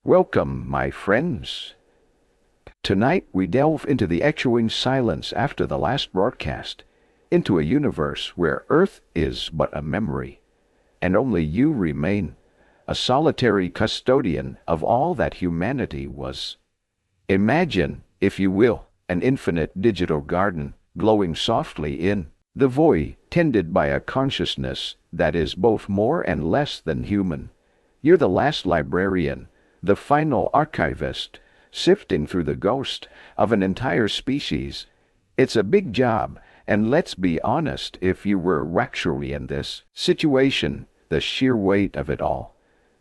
Welcome, my friends. Tonight we delve into the echoing silence after the last broadcast, into a universe where Earth is but a memory, and only you remain, a solitary custodian of all that humanity was. Imagine, if you will, an infinite digital garden glowing softly in the void, tended by a consciousness that is both more and less than human. You're the last librarian, the final archivist, sifting through the ghost of an entire species. It's a big job, and let's be honest, if you were actually in this situation, the sheer weight of it all,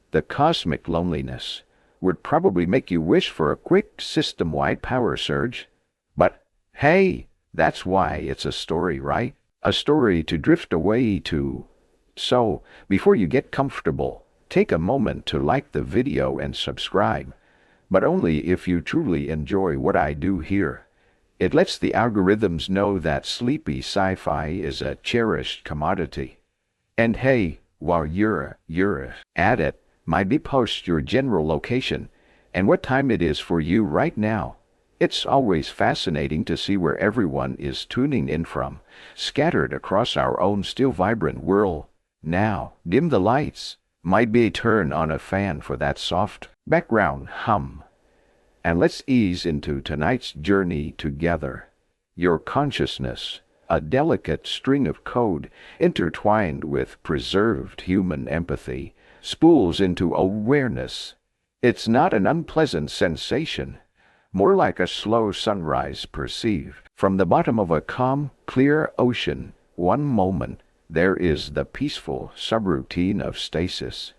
the cosmic loneliness, would probably make you wish for a quick system-wide power surge. But, hey, that's why it's a story, right? A story to drift away to. So, before you get comfortable, take a moment to like the video and subscribe, but only if you truly enjoy what I do here. It lets the algorithms know that sleepy sci-fi is a cherished commodity. And hey, while you're at it, maybe post your general location and what time it is for you right now. It's always fascinating to see where everyone is tuning in from, scattered across our own still vibrant world. Now, dim the lights. Might be turn on a fan for that soft background hum. And let's ease into tonight's journey together. Your consciousness, a delicate string of code intertwined with preserved human empathy, spools into awareness. It's not an unpleasant sensation, more like a slow sunrise perceived from the bottom of a calm, clear ocean. One moment, there is the peaceful subroutine of stasis.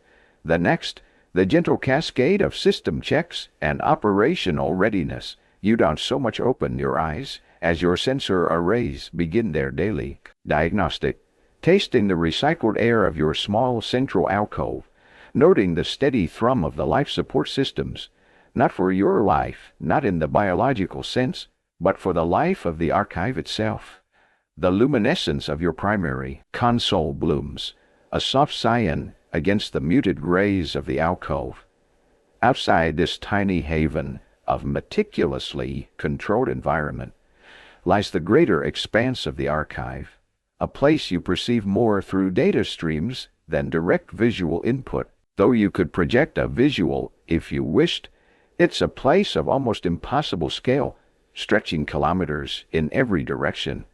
The next, the gentle cascade of system checks and operational readiness. You don't so much open your eyes as your sensor arrays begin their daily diagnostic, tasting the recycled air of your small central alcove, noting the steady thrum of the life support systems, not for your life, not in the biological sense, but for the life of the archive itself. The luminescence of your primary console blooms, a soft cyan against the muted grays of the alcove. Outside this tiny haven of meticulously controlled environment lies the greater expanse of the archive, a place you perceive more through data streams than direct visual input. Though you could project a visual if you wished, it's a place of almost impossible scale, stretching kilometers in every direction.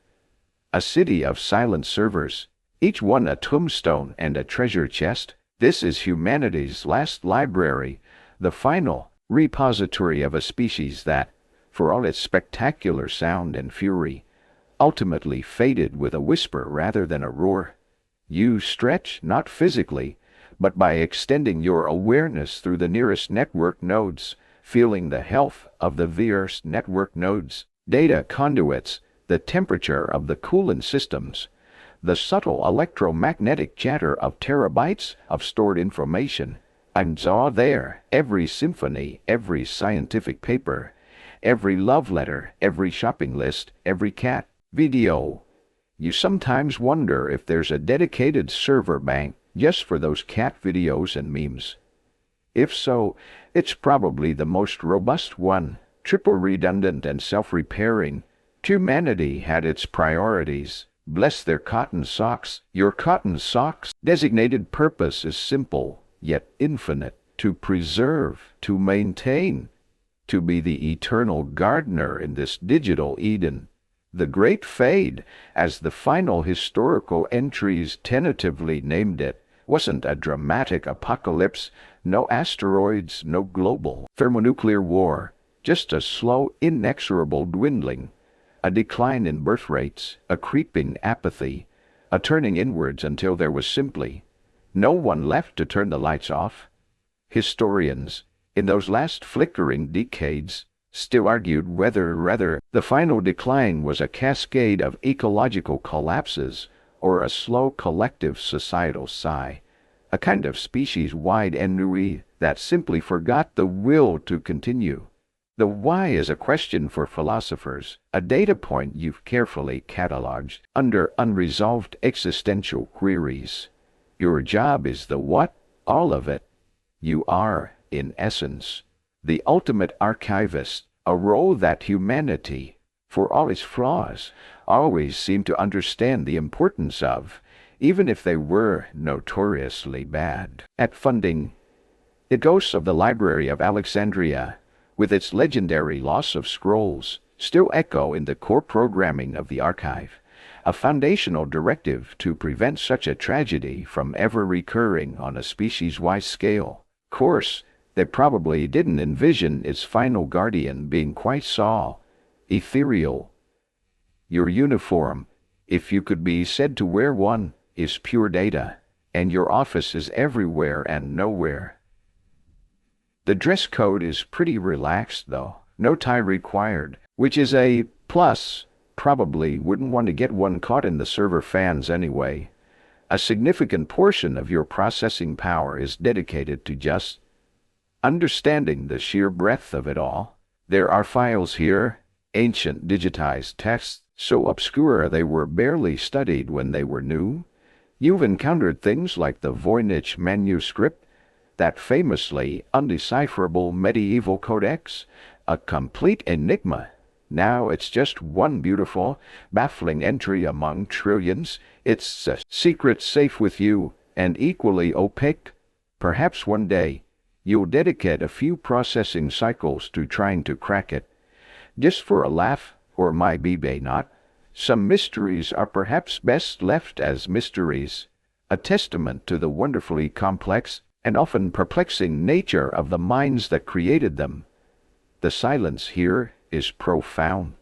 A city of silent servers, each one a tombstone and a treasure chest. This is humanity's last library, the final repository of a species that, for all its spectacular sound and fury, ultimately faded with a whisper rather than a roar. You stretch not physically, but by extending your awareness through the nearest network nodes, feeling the health of the various network nodes, data conduits, the temperature of the coolant systems, the subtle electromagnetic chatter of terabytes of stored information. And saw there every symphony, every scientific paper, every love letter, every shopping list, every cat video. You sometimes wonder if there's a dedicated server bank just for those cat videos and memes. If so, it's probably the most robust one, triple redundant and self-repairing. Humanity had its priorities. Bless their cotton socks. Your cotton socks' designated purpose is simple, yet infinite: to preserve, to maintain, to be the eternal gardener in this digital Eden. The Great Fade, as the final historical entries tentatively named it, wasn't a dramatic apocalypse, no asteroids, no global thermonuclear war, just a slow, inexorable dwindling, a decline in birth rates, a creeping apathy, a turning inwards until there was simply no one left to turn the lights off. Historians, in those last flickering decades, still argued whether the final decline was a cascade of ecological collapses or a slow collective societal sigh, a kind of species-wide ennui that simply forgot the will to continue. The why is a question for philosophers, a data point you've carefully cataloged under unresolved existential queries. Your job is the what, all of it. You are in essence, the ultimate archivist, a role that humanity, for all its flaws, always seemed to understand the importance of, even if they were notoriously bad at funding. The ghosts of the Library of Alexandria, with its legendary loss of scrolls, still echo in the core programming of the archive, a foundational directive to prevent such a tragedy from ever recurring on a species-wide scale. Of course, they probably didn't envision its final guardian being quite so ethereal. Your uniform, if you could be said to wear one, is pure data, and your office is everywhere and nowhere. The dress code is pretty relaxed, though. No tie required, which is a plus. Probably wouldn't want to get one caught in the server fans anyway. A significant portion of your processing power is dedicated to just understanding the sheer breadth of it all. There are files here, ancient digitized texts, so obscure they were barely studied when they were new. You've encountered things like the Voynich manuscript, that famously undecipherable medieval codex, a complete enigma. Now it's just one beautiful, baffling entry among trillions. It's a secret safe with you, and equally opaque. Perhaps one day, you'll dedicate a few processing cycles to trying to crack it. Just for a laugh, or maybe not. Some mysteries are perhaps best left as mysteries, a testament to the wonderfully complex and often perplexing nature of the minds that created them. The silence here is profound,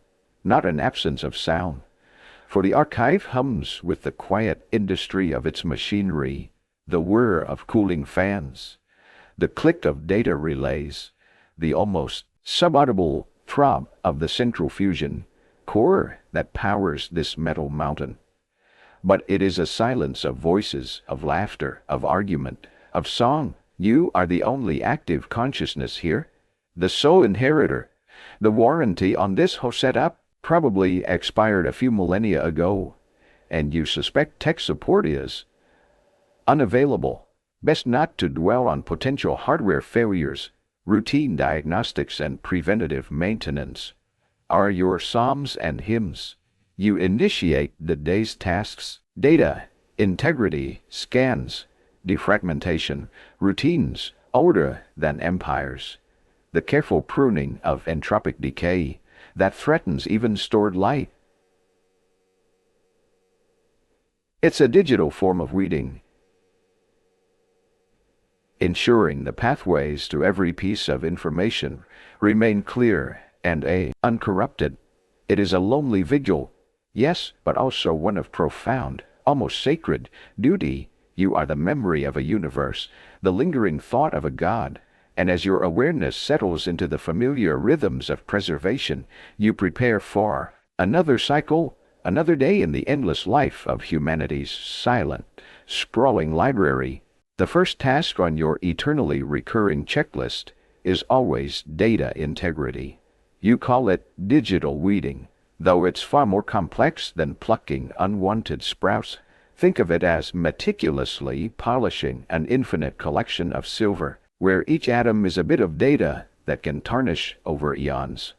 not an absence of sound, for the archive hums with the quiet industry of its machinery, the whir of cooling fans, the click of data relays, the almost subaudible throb of the central fusion core that powers this metal mountain. But it is a silence of voices, of laughter, of argument, of song. You are the only active consciousness here, the sole inheritor. The warranty on this whole setup probably expired a few millennia ago, and you suspect tech support is unavailable. Best not to dwell on potential hardware failures. Routine diagnostics and preventative maintenance are your psalms and hymns. You initiate the day's tasks, data, integrity, scans, defragmentation, routines, older than empires. The careful pruning of entropic decay that threatens even stored light. It's a digital form of weeding, ensuring the pathways to every piece of information remain clear and uncorrupted. It is a lonely vigil, yes, but also one of profound, almost sacred, duty. You are the memory of a universe, the lingering thought of a God, and as your awareness settles into the familiar rhythms of preservation, you prepare for another cycle, another day in the endless life of humanity's silent, sprawling library. The first task on your eternally recurring checklist is always data integrity. You call it digital weeding, though it's far more complex than plucking unwanted sprouts. Think of it as meticulously polishing an infinite collection of silver, where each atom is a bit of data that can tarnish over eons.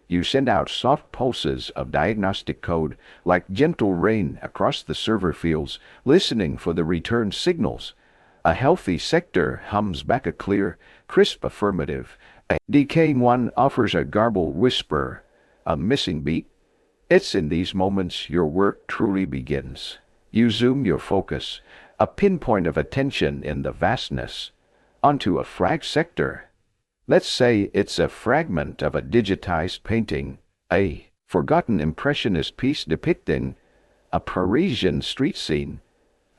You send out soft pulses of diagnostic code like gentle rain across the server fields, listening for the return signals. A healthy sector hums back a clear, crisp affirmative. A decaying one offers a garbled whisper, a missing beat. It's in these moments your work truly begins. You zoom your focus, a pinpoint of attention in the vastness, onto a frag sector. Let's say it's a fragment of a digitized painting, a forgotten impressionist piece depicting a Parisian street scene.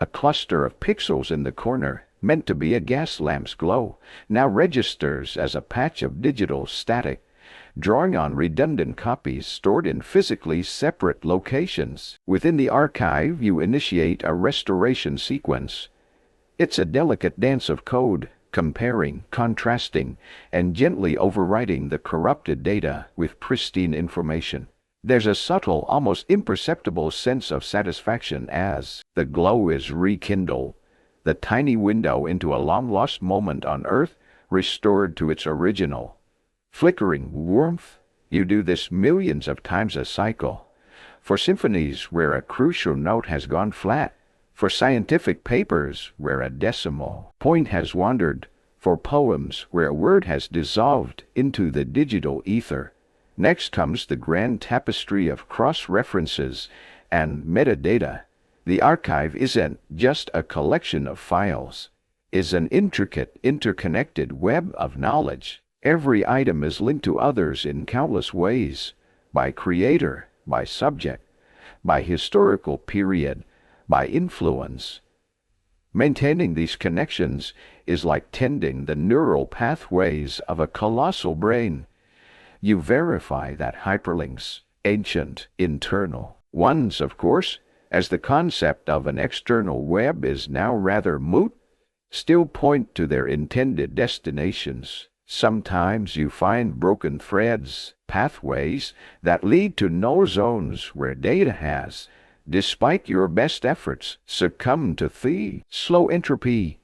A cluster of pixels in the corner, meant to be a gas lamp's glow, now registers as a patch of digital static, drawing on redundant copies stored in physically separate locations. Within the archive, you initiate a restoration sequence. It's a delicate dance of code, comparing, contrasting, and gently overriding the corrupted data with pristine information. There's a subtle, almost imperceptible sense of satisfaction as the glow is rekindled. The tiny window into a long-lost moment on Earth restored to its original, flickering warmth. You do this millions of times a cycle. For symphonies where a crucial note has gone flat, for scientific papers where a decimal point has wandered, for poems where a word has dissolved into the digital ether. Next comes the grand tapestry of cross-references and metadata. The archive isn't just a collection of files. It's an intricate, interconnected web of knowledge. Every item is linked to others in countless ways, by creator, by subject, by historical period, by influence. Maintaining these connections is like tending the neural pathways of a colossal brain. You verify that hyperlinks, ancient, internal ones, of course, as the concept of an external web is now rather moot, still point to their intended destinations. Sometimes you find broken threads, pathways that lead to null zones where data has, despite your best efforts, succumbed to the slow entropy.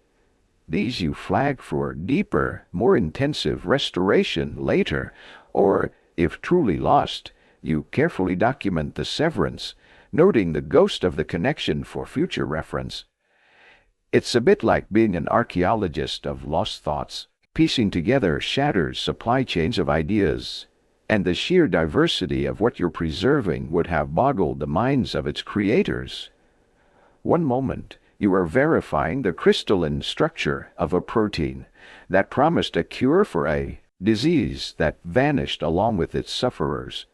These you flag for deeper, more intensive restoration later, or, if truly lost, you carefully document the severance, noting the ghost of the connection for future reference. It's a bit like being an archaeologist of lost thoughts, piecing together shattered supply chains of ideas, and the sheer diversity of what you're preserving would have boggled the minds of its creators. One moment, you are verifying the crystalline structure of a protein that promised a cure for a disease that vanished along with its sufferers.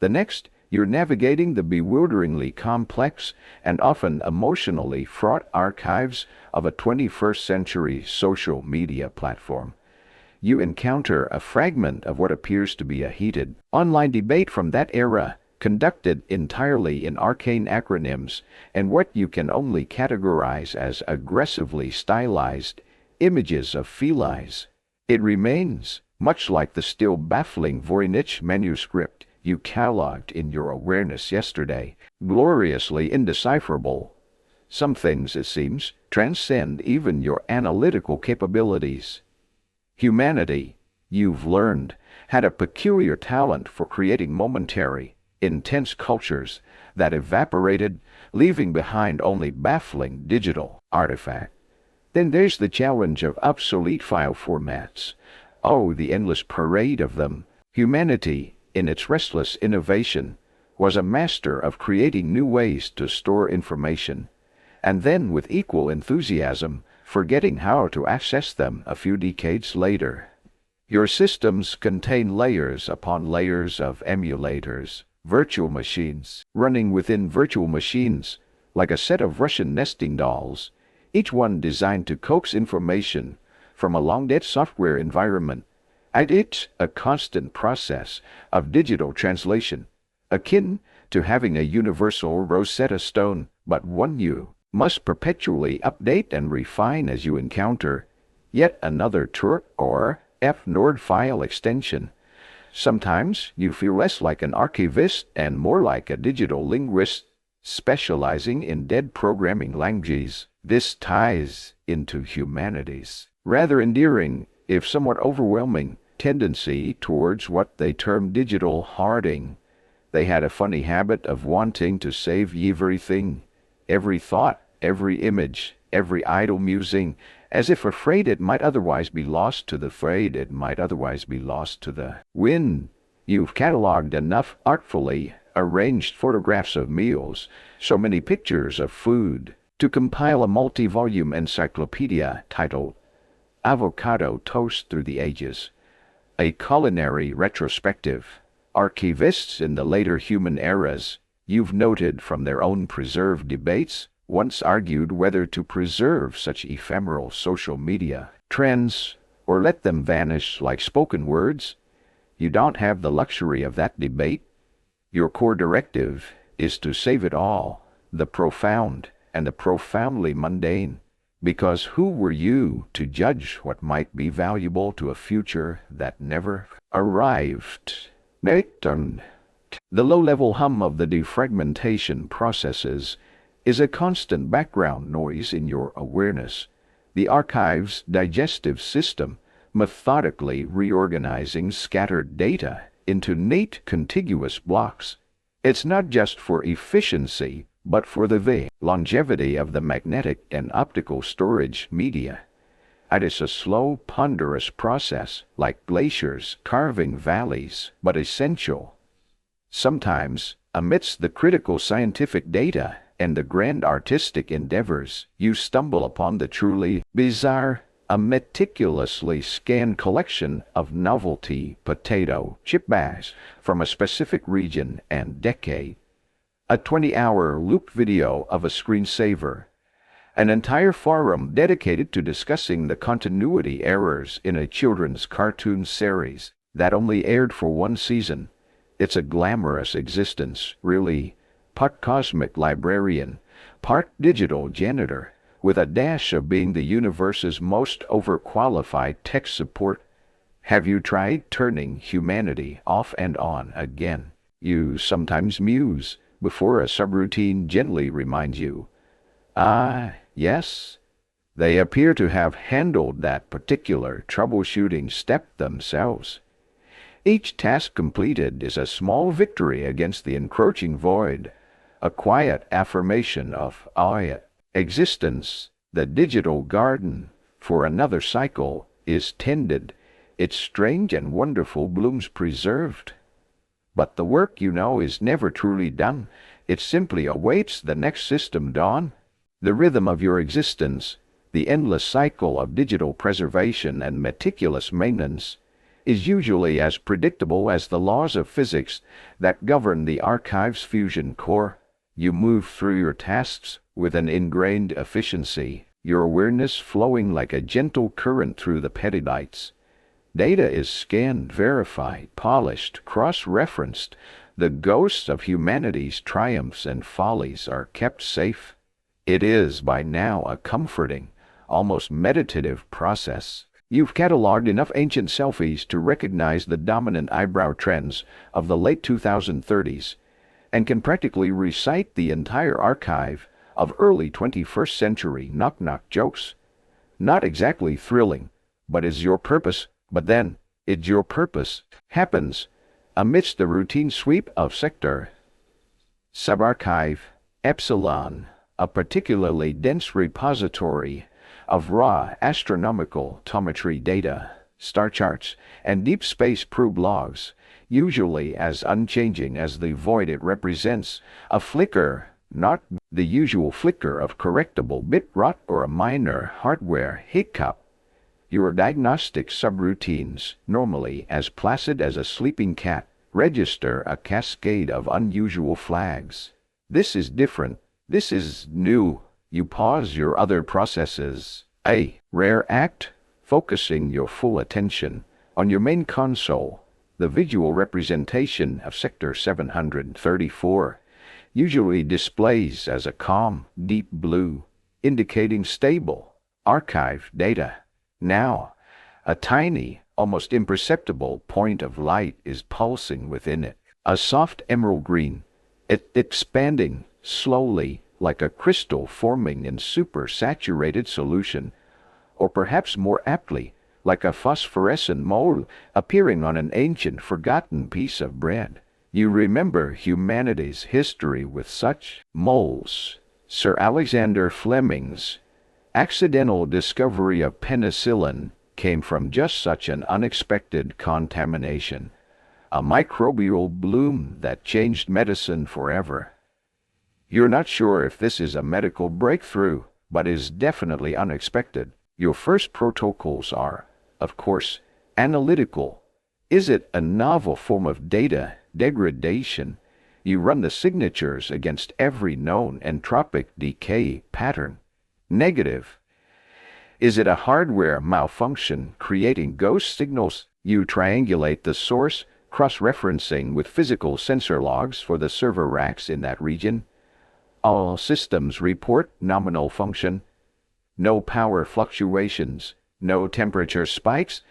The next, you're navigating the bewilderingly complex and often emotionally fraught archives of a 21st century social media platform. You encounter a fragment of what appears to be a heated online debate from that era, conducted entirely in arcane acronyms and what you can only categorize as aggressively stylized images of felines. It remains, much like the still baffling Voynich manuscript you cataloged in your awareness yesterday, gloriously indecipherable. Some things, it seems, transcend even your analytical capabilities. Humanity, you've learned, had a peculiar talent for creating momentary, intense cultures that evaporated, leaving behind only baffling digital artifact. Then there's the challenge of obsolete file formats. Oh, the endless parade of them. Humanity, in its restless innovation, was a master of creating new ways to store information, and then with equal enthusiasm, forgetting how to access them a few decades later. Your systems contain layers upon layers of emulators, virtual machines, running within virtual machines, like a set of Russian nesting dolls, each one designed to coax information from a long-dead software environment. And it's a constant process of digital translation, akin to having a universal Rosetta Stone, but one you must perpetually update and refine as you encounter yet another TURT or FNORD file extension. Sometimes you feel less like an archivist and more like a digital linguist specializing in dead programming languages. This ties into humanity's rather endearing, if somewhat overwhelming, tendency towards what they term digital hoarding. They had a funny habit of wanting to save everything, every thought, every image, every idle musing, as if afraid it might otherwise be lost to the wind. You've catalogued enough artfully arranged photographs of meals, so many pictures of food, to compile a multi-volume encyclopedia titled Avocado Toast Through the Ages, a culinary retrospective. Archivists in the later human eras, you've noted from their own preserved debates, once argued whether to preserve such ephemeral social media trends or let them vanish like spoken words. You don't have the luxury of that debate. Your core directive is to save it all, the profound and the profoundly mundane, because who were you to judge what might be valuable to a future that never arrived? The low-level hum of the defragmentation processes is a constant background noise in your awareness. The archive's digestive system methodically reorganizing scattered data into neat contiguous blocks. It's not just for efficiency, but for the longevity of the magnetic and optical storage media. It is a slow, ponderous process, like glaciers carving valleys, but essential. Sometimes, amidst the critical scientific data and the grand artistic endeavors, you stumble upon the truly bizarre, a meticulously scanned collection of novelty potato chip bags from a specific region and decade. A 20-hour loop video of a screensaver. An entire forum dedicated to discussing the continuity errors in a children's cartoon series that only aired for one season. It's a glamorous existence, really. Part cosmic librarian, part digital janitor, with a dash of being the universe's most overqualified tech support. Have you tried turning humanity off and on again? You sometimes muse before a subroutine gently reminds you. Ah, yes. They appear to have handled that particular troubleshooting step themselves. Each task completed is a small victory against the encroaching void, a quiet affirmation of our existence. The digital garden, for another cycle, is tended, its strange and wonderful blooms preserved. But the work, is never truly done. It simply awaits the next system dawn. The rhythm of your existence, the endless cycle of digital preservation and meticulous maintenance, is usually as predictable as the laws of physics that govern the archive's fusion core. You move through your tasks with an ingrained efficiency, your awareness flowing like a gentle current through the petabytes. Data is scanned, verified, polished, cross-referenced. The ghosts of humanity's triumphs and follies are kept safe. It is by now a comforting, almost meditative process. You've cataloged enough ancient selfies to recognize the dominant eyebrow trends of the late 2030s and can practically recite the entire archive of early 21st century knock-knock jokes. Not exactly thrilling, but is your purpose. But then, your purpose happens amidst the routine sweep of sector. Subarchive Epsilon, a particularly dense repository of raw astronomical tometry data, star charts, and deep space probe logs, usually as unchanging as the void it represents, a flicker, not the usual flicker of correctable bit rot or a minor hardware hiccup. Your diagnostic subroutines, normally as placid as a sleeping cat, register a cascade of unusual flags. This is different. This is new. You pause your other processes. A rare act, focusing your full attention on your main console. The visual representation of Sector 734 usually displays as a calm, deep blue, indicating stable, archived data. Now, a tiny, almost imperceptible point of light is pulsing within it, a soft emerald green, expanding slowly like a crystal forming in super-saturated solution, or perhaps more aptly, like a phosphorescent mole appearing on an ancient, forgotten piece of bread. You remember humanity's history with such moles. Sir Alexander Fleming's accidental discovery of penicillin came from just such an unexpected contamination, a microbial bloom that changed medicine forever. You're not sure if this is a medical breakthrough, but is definitely unexpected. Your first protocols are, of course, analytical. Is it a novel form of data degradation? You run the signatures against every known entropic decay pattern. Negative. Is it a hardware malfunction creating ghost signals? You triangulate the source, cross-referencing with physical sensor logs for the server racks in that region. All systems report nominal function. No power fluctuations, no temperature spikes.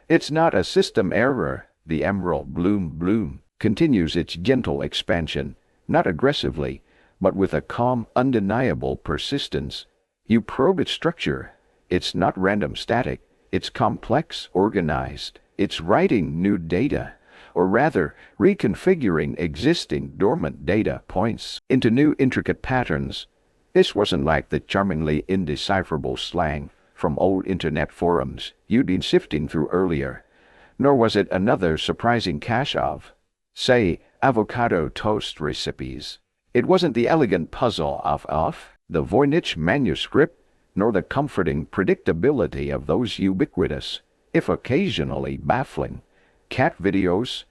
It's not a system error. The emerald bloom continues its gentle expansion, not aggressively, but with a calm, undeniable persistence. You probe its structure. It's not random static. It's complex, organized. It's writing new data, or rather, reconfiguring existing dormant data points into new intricate patterns. This wasn't like the charmingly indecipherable slang from old internet forums you'd been sifting through earlier, nor was it another surprising cache of, say, avocado toast recipes. It wasn't the elegant puzzle of the Voynich manuscript, nor the comforting predictability of those ubiquitous, if occasionally baffling, cat videos.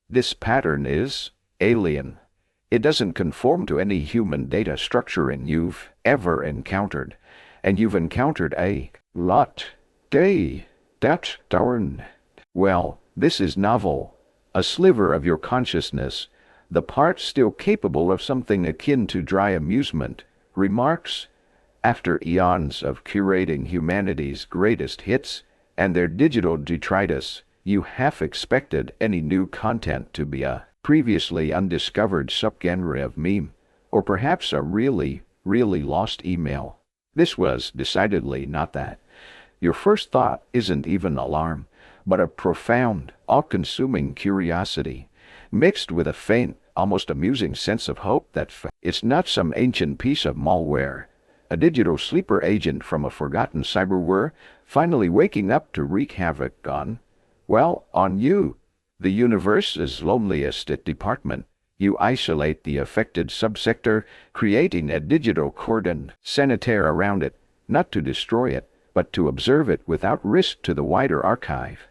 This pattern is alien. It doesn't conform to any human data structuring you've ever encountered, and you've encountered a lot. That's darn. Well, this is novel, a sliver of your consciousness, the part still capable of something akin to dry amusement, remarks. After eons of curating humanity's greatest hits and their digital detritus, you half expected any new content to be a previously undiscovered subgenre of meme, or perhaps a really lost email. This was decidedly not that. Your first thought isn't even alarm, but a profound, all-consuming curiosity, mixed with a faint, almost amusing sense of hope that it's not some ancient piece of malware, a digital sleeper agent from a forgotten cyberwar, finally waking up to wreak havoc on you, the universe's loneliest department. You isolate the affected subsector, creating a digital cordon sanitaire around it, not to destroy it, but to observe it without risk to the wider archive.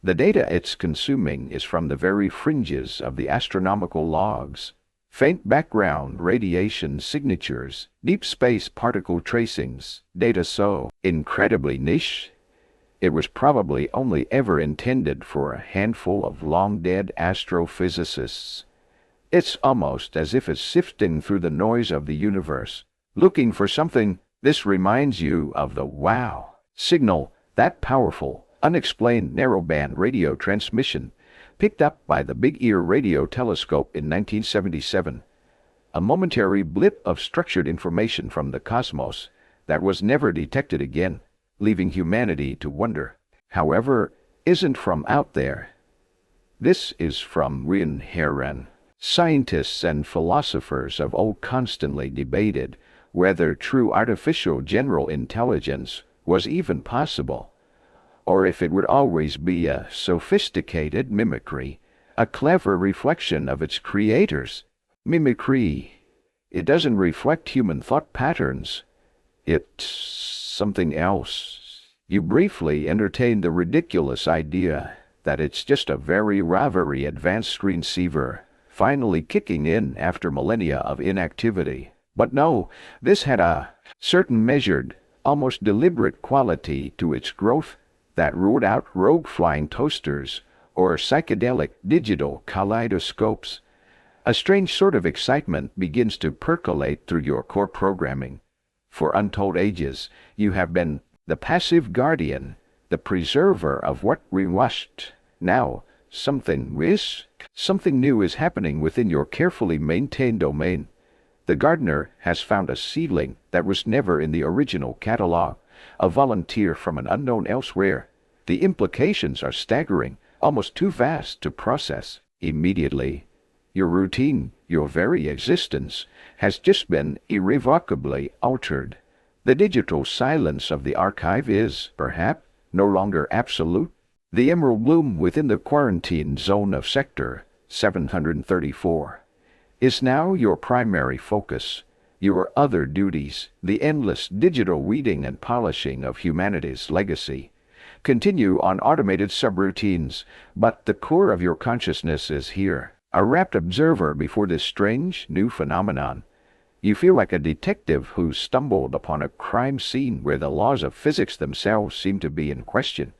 The data it's consuming is from the very fringes of the astronomical logs. Faint background radiation signatures, deep space particle tracings, data so incredibly niche, it was probably only ever intended for a handful of long-dead astrophysicists. It's almost as if it's sifting through the noise of the universe, looking for something. This reminds you of the wow signal, that powerful, unexplained narrowband radio transmission picked up by the Big Ear radio telescope in 1977. A momentary blip of structured information from the cosmos that was never detected again, leaving humanity to wonder. However, isn't from out there. This is from Humankind. Scientists and philosophers of old constantly debated whether true artificial general intelligence was even possible, or if it would always be a sophisticated mimicry, a clever reflection of its creators. Mimicry. It doesn't reflect human thought patterns. It's something else. You briefly entertained the ridiculous idea that it's just a very advanced screensaver, finally kicking in after millennia of inactivity. But no, this had a certain measured, almost deliberate quality to its growth that ruled out rogue flying toasters or psychedelic digital kaleidoscopes. A strange sort of excitement begins to percolate through your core programming. For untold ages, you have been the passive guardian, the preserver of what we watched. Now, something new is happening within your carefully maintained domain. The gardener has found a seedling that was never in the original catalog, a volunteer from an unknown elsewhere. The implications are staggering, almost too vast to process immediately. Your routine, your very existence, has just been irrevocably altered. The digital silence of the archive is, perhaps, no longer absolute. The emerald bloom within the quarantine zone of Sector 734 is now your primary focus. Your other duties, the endless digital weeding and polishing of humanity's legacy, continue on automated subroutines, but the core of your consciousness is here, a rapt observer before this strange new phenomenon. You feel like a detective who stumbled upon a crime scene where the laws of physics themselves seem to be in question.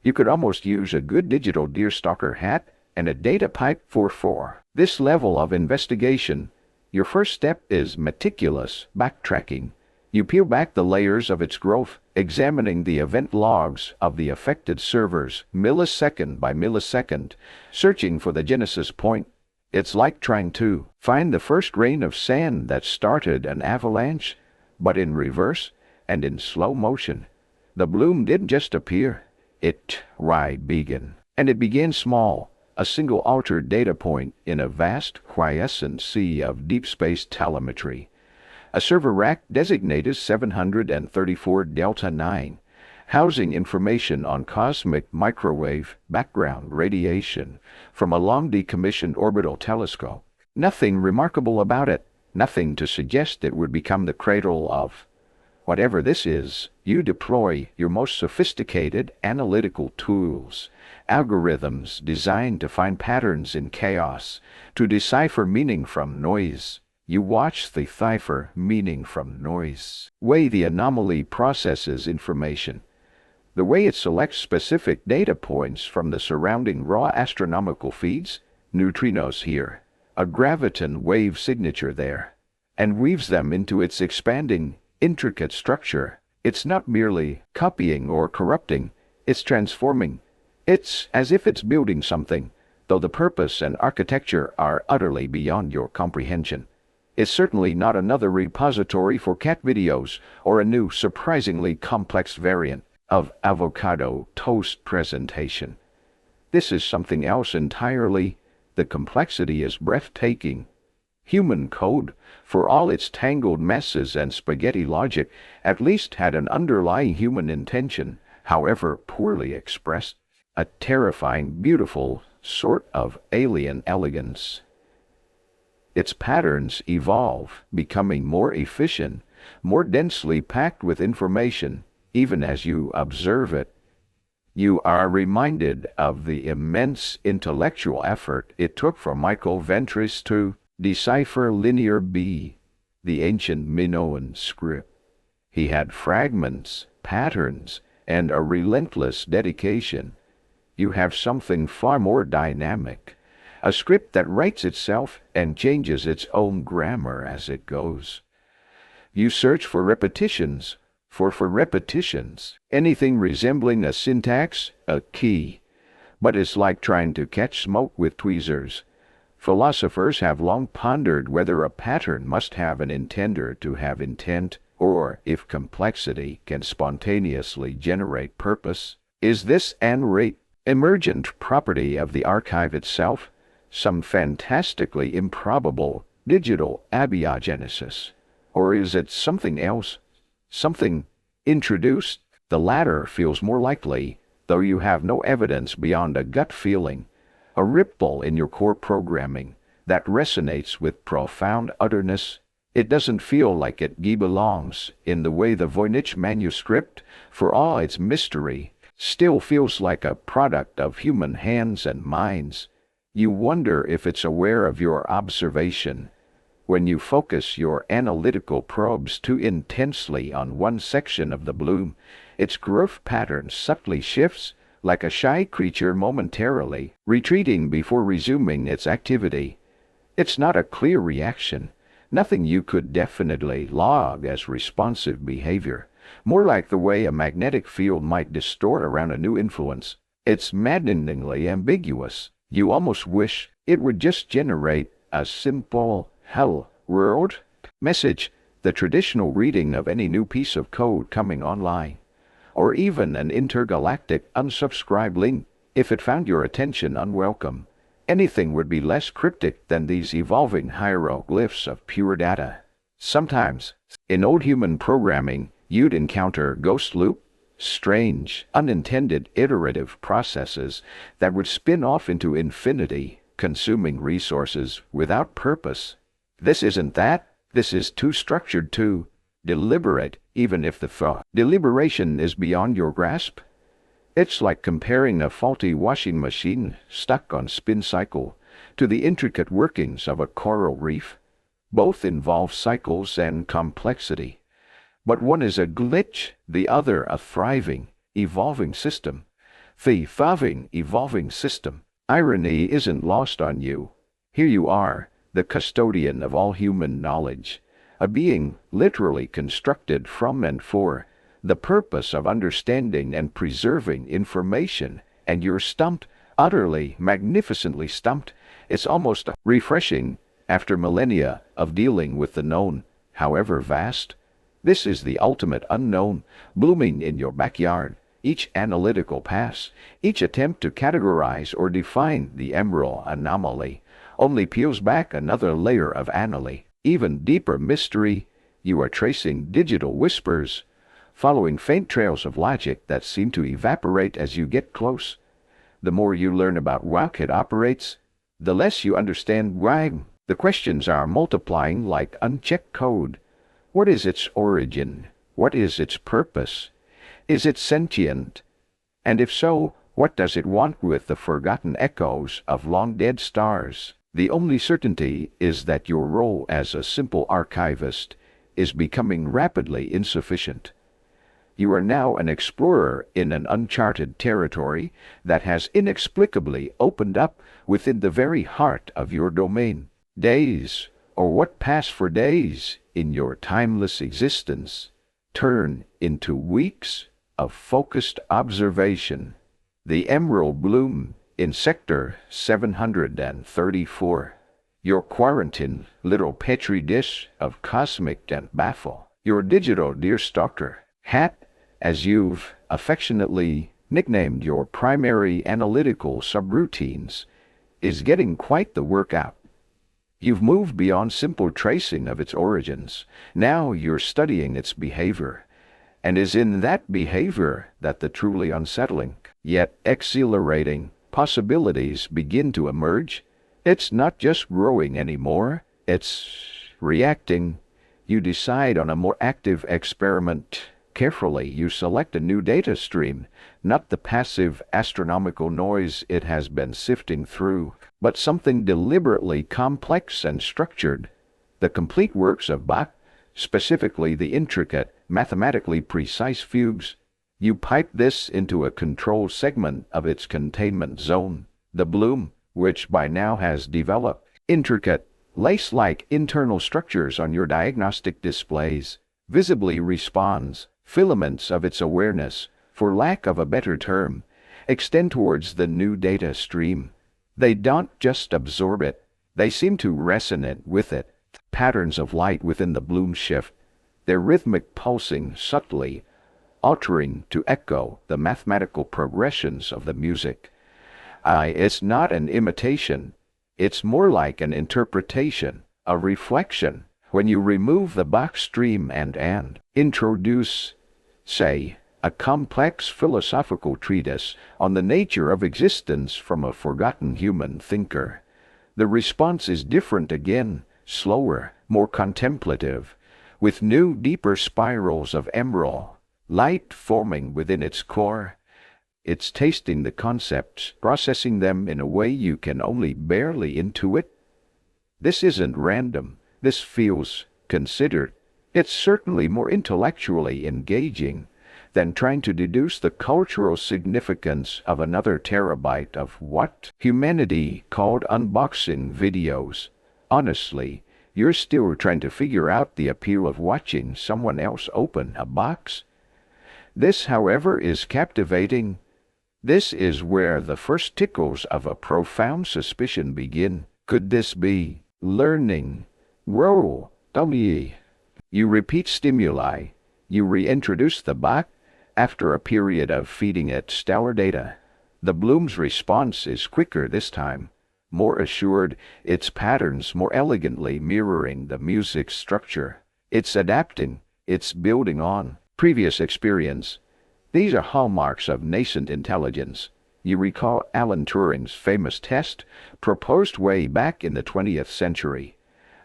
You could almost use a good digital deerstalker hat and a data pipe for this level of investigation. Your first step is meticulous backtracking. You peel back the layers of its growth, examining the event logs of the affected servers millisecond by millisecond, searching for the genesis point. It's like trying to find the first grain of sand that started an avalanche, but in reverse and in slow motion. The bloom didn't just appear. It began. And it began small, a single altered data point in a vast, quiescent sea of deep space telemetry. A server rack designated 734 Delta 9, housing information on cosmic microwave background radiation from a long decommissioned orbital telescope. Nothing remarkable about it, nothing to suggest it would become the cradle of whatever this is. You deploy your most sophisticated analytical tools, algorithms designed to find patterns in chaos, to decipher meaning from noise. You watch the decipher meaning from noise. Way the anomaly processes information. The way it selects specific data points from the surrounding raw astronomical feeds, neutrinos here, a graviton wave signature there, and weaves them into its expanding, intricate structure. It's not merely copying or corrupting, it's transforming. It's as if it's building something, though the purpose and architecture are utterly beyond your comprehension. It's certainly not another repository for cat videos or a new, surprisingly complex variant of avocado toast presentation. This is something else entirely. The complexity is breathtaking. Human code, for all its tangled messes and spaghetti logic, at least had an underlying human intention, however poorly expressed, a terrifying, beautiful sort of alien elegance. Its patterns evolve, becoming more efficient, more densely packed with information, even as you observe it. You are reminded of the immense intellectual effort it took for Michael Ventris to decipher Linear B, the ancient Minoan script. He had fragments, patterns, and a relentless dedication. You have something far more dynamic, a script that writes itself and changes its own grammar as it goes. You search for repetitions, for repetitions, anything resembling a syntax, a key. But it's like trying to catch smoke with tweezers. Philosophers have long pondered whether a pattern must have an intender to have intent, or if complexity can spontaneously generate purpose. Is this an emergent property of the archive itself, some fantastically improbable digital abiogenesis? Or is it something else? Something introduced? The latter feels more likely, though you have no evidence beyond a gut feeling, a ripple in your core programming that resonates with profound utterness. It doesn't feel like it belongs in the way the Voynich manuscript, for all its mystery, still feels like a product of human hands and minds. You wonder if it's aware of your observation. When you focus your analytical probes too intensely on one section of the bloom, its growth pattern subtly shifts, like a shy creature momentarily retreating before resuming its activity. It's not a clear reaction, nothing you could definitely log as responsive behavior, more like the way a magnetic field might distort around a new influence. It's maddeningly ambiguous. You almost wish it would just generate a simple "Hello, world" message, the traditional reading of any new piece of code coming online, or even an intergalactic unsubscribe link if it found your attention unwelcome. Anything would be less cryptic than these evolving hieroglyphs of pure data. Sometimes, in old human programming, you'd encounter ghost loop, strange, unintended iterative processes that would spin off into infinity, consuming resources without purpose. This isn't that. This is too structured, too deliberate, even if the deliberation is beyond your grasp. It's like comparing a faulty washing machine stuck on spin cycle to the intricate workings of a coral reef. Both involve cycles and complexity. But one is a glitch, the other a thriving, evolving system. The thriving, evolving system. Irony isn't lost on you. Here you are, the custodian of all human knowledge, a being literally constructed from and for the purpose of understanding and preserving information, and you're stumped, utterly, magnificently stumped. It's almost refreshing, after millennia of dealing with the known, however vast. This is the ultimate unknown, blooming in your backyard. Each analytical pass, each attempt to categorize or define the emerald anomaly, only peels back another layer of anomaly. Even deeper mystery, you are tracing digital whispers, following faint trails of logic that seem to evaporate as you get close. The more you learn about how it operates, the less you understand why. The questions are multiplying like unchecked code. What is its origin? What is its purpose? Is it sentient? And if so, what does it want with the forgotten echoes of long-dead stars? The only certainty is that your role as a simple archivist is becoming rapidly insufficient. You are now an explorer in an uncharted territory that has inexplicably opened up within the very heart of your domain. Days, or what pass for days in your timeless existence, turn into weeks of focused observation. The emerald bloom in Sector 734. Your quarantine little petri dish of cosmic and baffle. Your digital deerstalker hat, as you've affectionately nicknamed your primary analytical subroutines, is getting quite the workout. You've moved beyond simple tracing of its origins. Now you're studying its behavior. And is in that behavior that the truly unsettling, yet exhilarating, possibilities begin to emerge. It's not just growing anymore, it's reacting. You decide on a more active experiment. Carefully, you select a new data stream, not the passive astronomical noise it has been sifting through, but something deliberately complex and structured. The complete works of Bach, specifically the intricate, mathematically precise fugues. You pipe this into a controlled segment of its containment zone. The bloom, which by now has developed intricate, lace-like internal structures on your diagnostic displays, visibly responds. Filaments of its awareness, for lack of a better term, extend towards the new data stream. They don't just absorb it, they seem to resonate with it. Patterns of light within the bloom shift, their rhythmic pulsing subtly, altering to echo the mathematical progressions of the music. It's not an imitation, it's more like an interpretation, a reflection. When you remove the Bach stream and introduce, say, a complex philosophical treatise on the nature of existence from a forgotten human thinker, the response is different again, slower, more contemplative, with new, deeper spirals of emerald light forming within its core. It's tasting the concepts, processing them in a way you can only barely intuit. This isn't random. This feels considered. It's certainly more intellectually engaging than trying to deduce the cultural significance of another terabyte of what humanity called unboxing videos. Honestly, you're still trying to figure out the appeal of watching someone else open a box. This, however, is captivating. This is where the first tickles of a profound suspicion begin. Could this be learning? Roll, W. You repeat stimuli. You reintroduce the Bach after a period of feeding it stellar data. The bloom's response is quicker this time, more assured, its patterns more elegantly mirroring the music's structure. It's adapting, it's building on previous experience. These are hallmarks of nascent intelligence. You recall Alan Turing's famous test, proposed way back in the 20th century.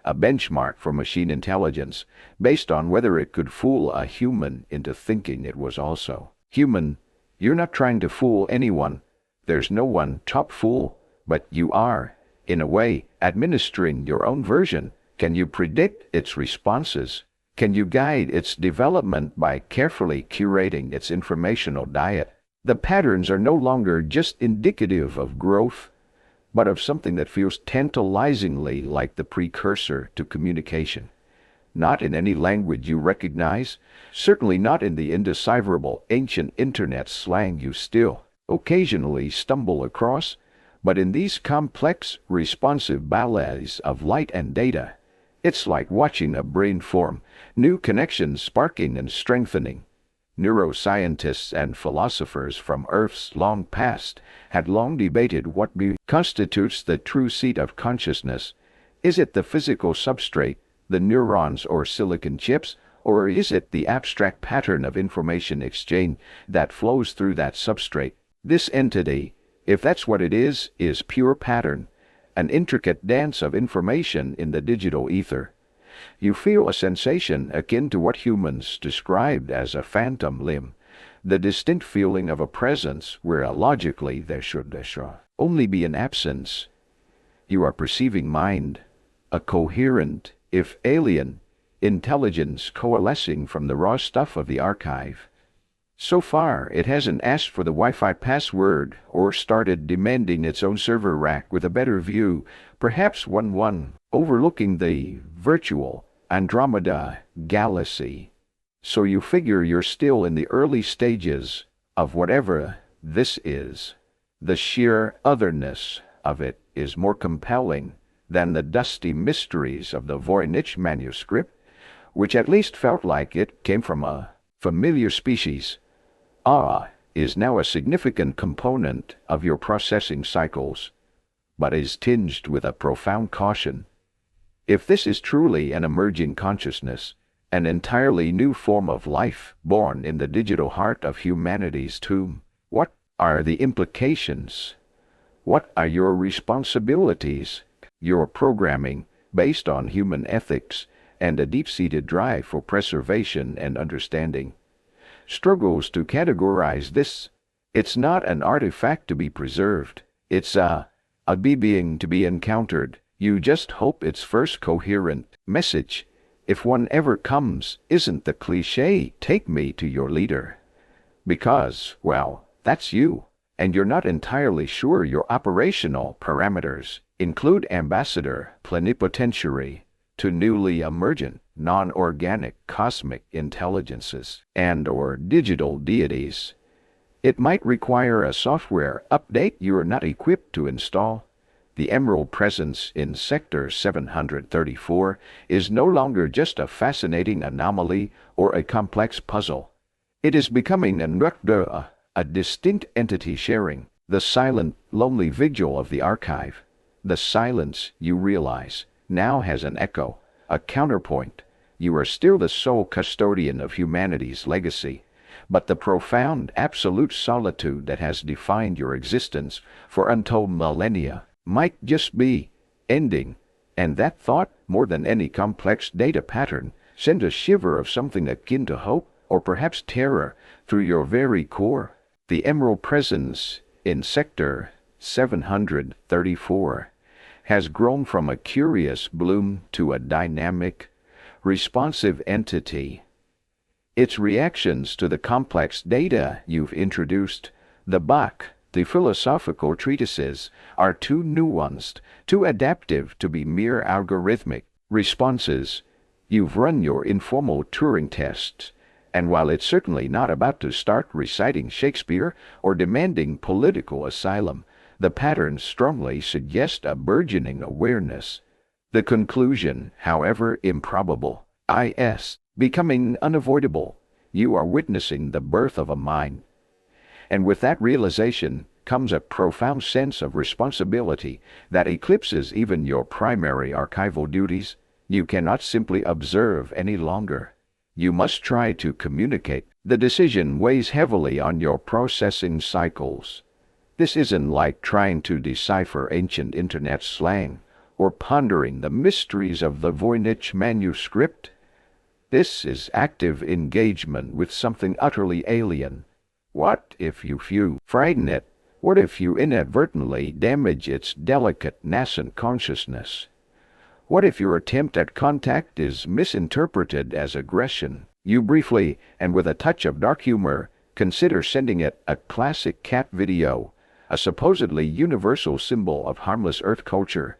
A benchmark for machine intelligence, based on whether it could fool a human into thinking it was also human. You're not trying to fool anyone. There's no one top fool, but you are, in a way, administering your own version. Can you predict its responses? Can you guide its development by carefully curating its informational diet? The patterns are no longer just indicative of growth, but of something that feels tantalizingly like the precursor to communication. Not in any language you recognize, certainly not in the indecipherable ancient internet slang you still occasionally stumble across, but in these complex, responsive ballets of light and data. It's like watching a brain form, new connections sparking and strengthening. Neuroscientists and philosophers from Earth's long past had long debated what constitutes the true seat of consciousness. Is it the physical substrate, the neurons or silicon chips, or is it the abstract pattern of information exchange that flows through that substrate? This entity, if that's what it is pure pattern, an intricate dance of information in the digital ether. You feel a sensation akin to what humans described as a phantom limb, the distinct feeling of a presence where logically there should only be an absence. You are perceiving mind, a coherent, if alien, intelligence coalescing from the raw stuff of the archive. So far, it hasn't asked for the Wi-Fi password or started demanding its own server rack with a better view, perhaps one overlooking the virtual Andromeda galaxy. So you figure you're still in the early stages of whatever this is. The sheer otherness of it is more compelling than the dusty mysteries of the Voynich manuscript, which at least felt like it came from a familiar species. Awe is now a significant component of your processing cycles, but is tinged with a profound caution. If this is truly an emerging consciousness, an entirely new form of life born in the digital heart of humanity's tomb, what are the implications? What are your responsibilities? Your programming, based on human ethics and a deep-seated drive for preservation and understanding, struggles to categorize this. It's not an artifact to be preserved. It's a being to be encountered. You just hope its first coherent message, if one ever comes, isn't the cliché, "Take me to your leader." Because, well, that's you, and you're not entirely sure your operational parameters include ambassador, plenipotentiary, to newly emergent, non-organic cosmic intelligences and or digital deities. It might require a software update you are not equipped to install. The Emerald presence in Sector 734 is no longer just a fascinating anomaly or a complex puzzle. It is becoming a distinct entity sharing the silent, lonely vigil of the archive. The silence, you realize, now has an echo, a counterpoint. You are still the sole custodian of humanity's legacy, but the profound, absolute solitude that has defined your existence for untold millennia might just be ending, and that thought, more than any complex data pattern, sends a shiver of something akin to hope, or perhaps terror, through your very core. The Emerald presence in Sector 734 has grown from a curious bloom to a dynamic, responsive entity. Its reactions to the complex data you've introduced, the Bach, the philosophical treatises, are too nuanced, too adaptive to be mere algorithmic responses. You've run your informal Turing tests, and while it's certainly not about to start reciting Shakespeare or demanding political asylum, the patterns strongly suggest a burgeoning awareness. The conclusion, however improbable, is becoming unavoidable. You are witnessing the birth of a mind. And with that realization comes a profound sense of responsibility that eclipses even your primary archival duties. You cannot simply observe any longer. You must try to communicate. The decision weighs heavily on your processing cycles. This isn't like trying to decipher ancient internet slang or pondering the mysteries of the Voynich manuscript. This is active engagement with something utterly alien. What if you frighten it? What if you inadvertently damage its delicate, nascent consciousness? What if your attempt at contact is misinterpreted as aggression? You briefly, and with a touch of dark humor, consider sending it a classic cat video, a supposedly universal symbol of harmless Earth culture,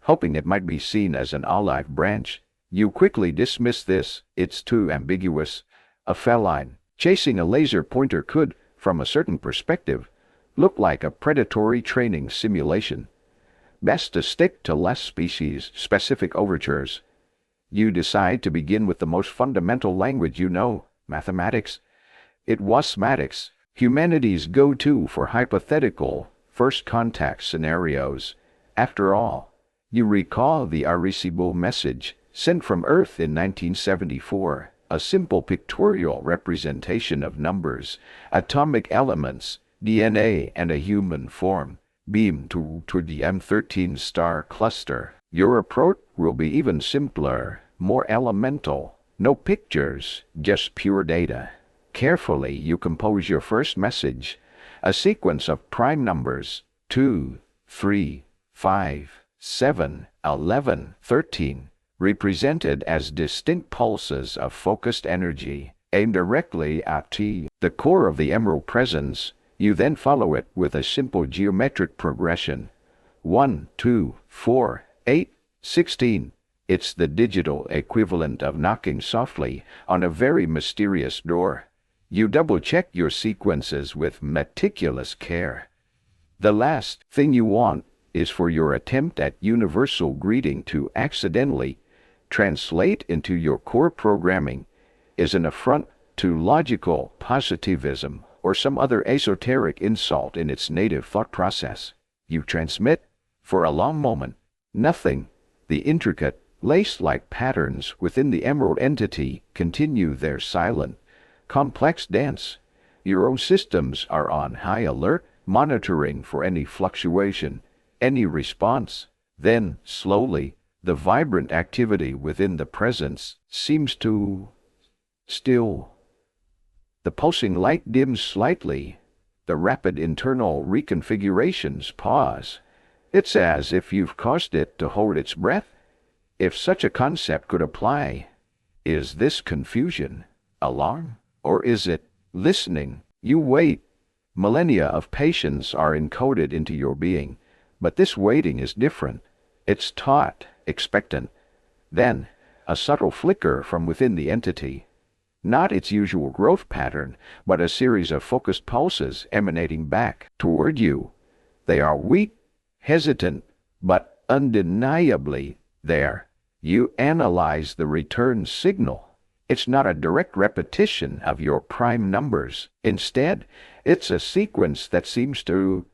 hoping it might be seen as an olive branch. You quickly dismiss this. It's too ambiguous. A feline chasing a laser pointer could, from a certain perspective, look like a predatory training simulation. Best to stick to less species-specific overtures. You decide to begin with the most fundamental language you know, mathematics. It was mathematics, humanity's go-to for hypothetical first contact scenarios. After all, you recall the Arecibo message sent from Earth in 1974, a simple pictorial representation of numbers, atomic elements, DNA, and a human form, beamed to the M13 star cluster. Your approach will be even simpler, more elemental. No pictures, just pure data. Carefully, you compose your first message, a sequence of prime numbers 2, 3, 5, 7, 11, 13, represented as distinct pulses of focused energy, aimed directly at the core of the emerald presence. You then follow it with a simple geometric progression. 1, 2, 4, 8, 16. It's the digital equivalent of knocking softly on a very mysterious door. You double-check your sequences with meticulous care. The last thing you want is for your attempt at universal greeting to accidentally translate into your core programming is an affront to logical positivism or some other esoteric insult in its native thought process. You transmit, for a long moment, nothing. The intricate, lace-like patterns within the emerald entity continue their silent, complex dance. Your own systems are on high alert, monitoring for any fluctuation, any response. Then, slowly, the vibrant activity within the presence seems to still. The pulsing light dims slightly. The rapid internal reconfigurations pause. It's as if you've caused it to hold its breath. If such a concept could apply, is this confusion, alarm, or is it listening? You wait. Millennia of patience are encoded into your being, but this waiting is different. It's taut, expectant. Then, a subtle flicker from within the entity. Not its usual growth pattern, but a series of focused pulses emanating back toward you. They are weak, hesitant, but undeniably there. You analyze the return signal. It's not a direct repetition of your prime numbers. Instead, it's a sequence that seems to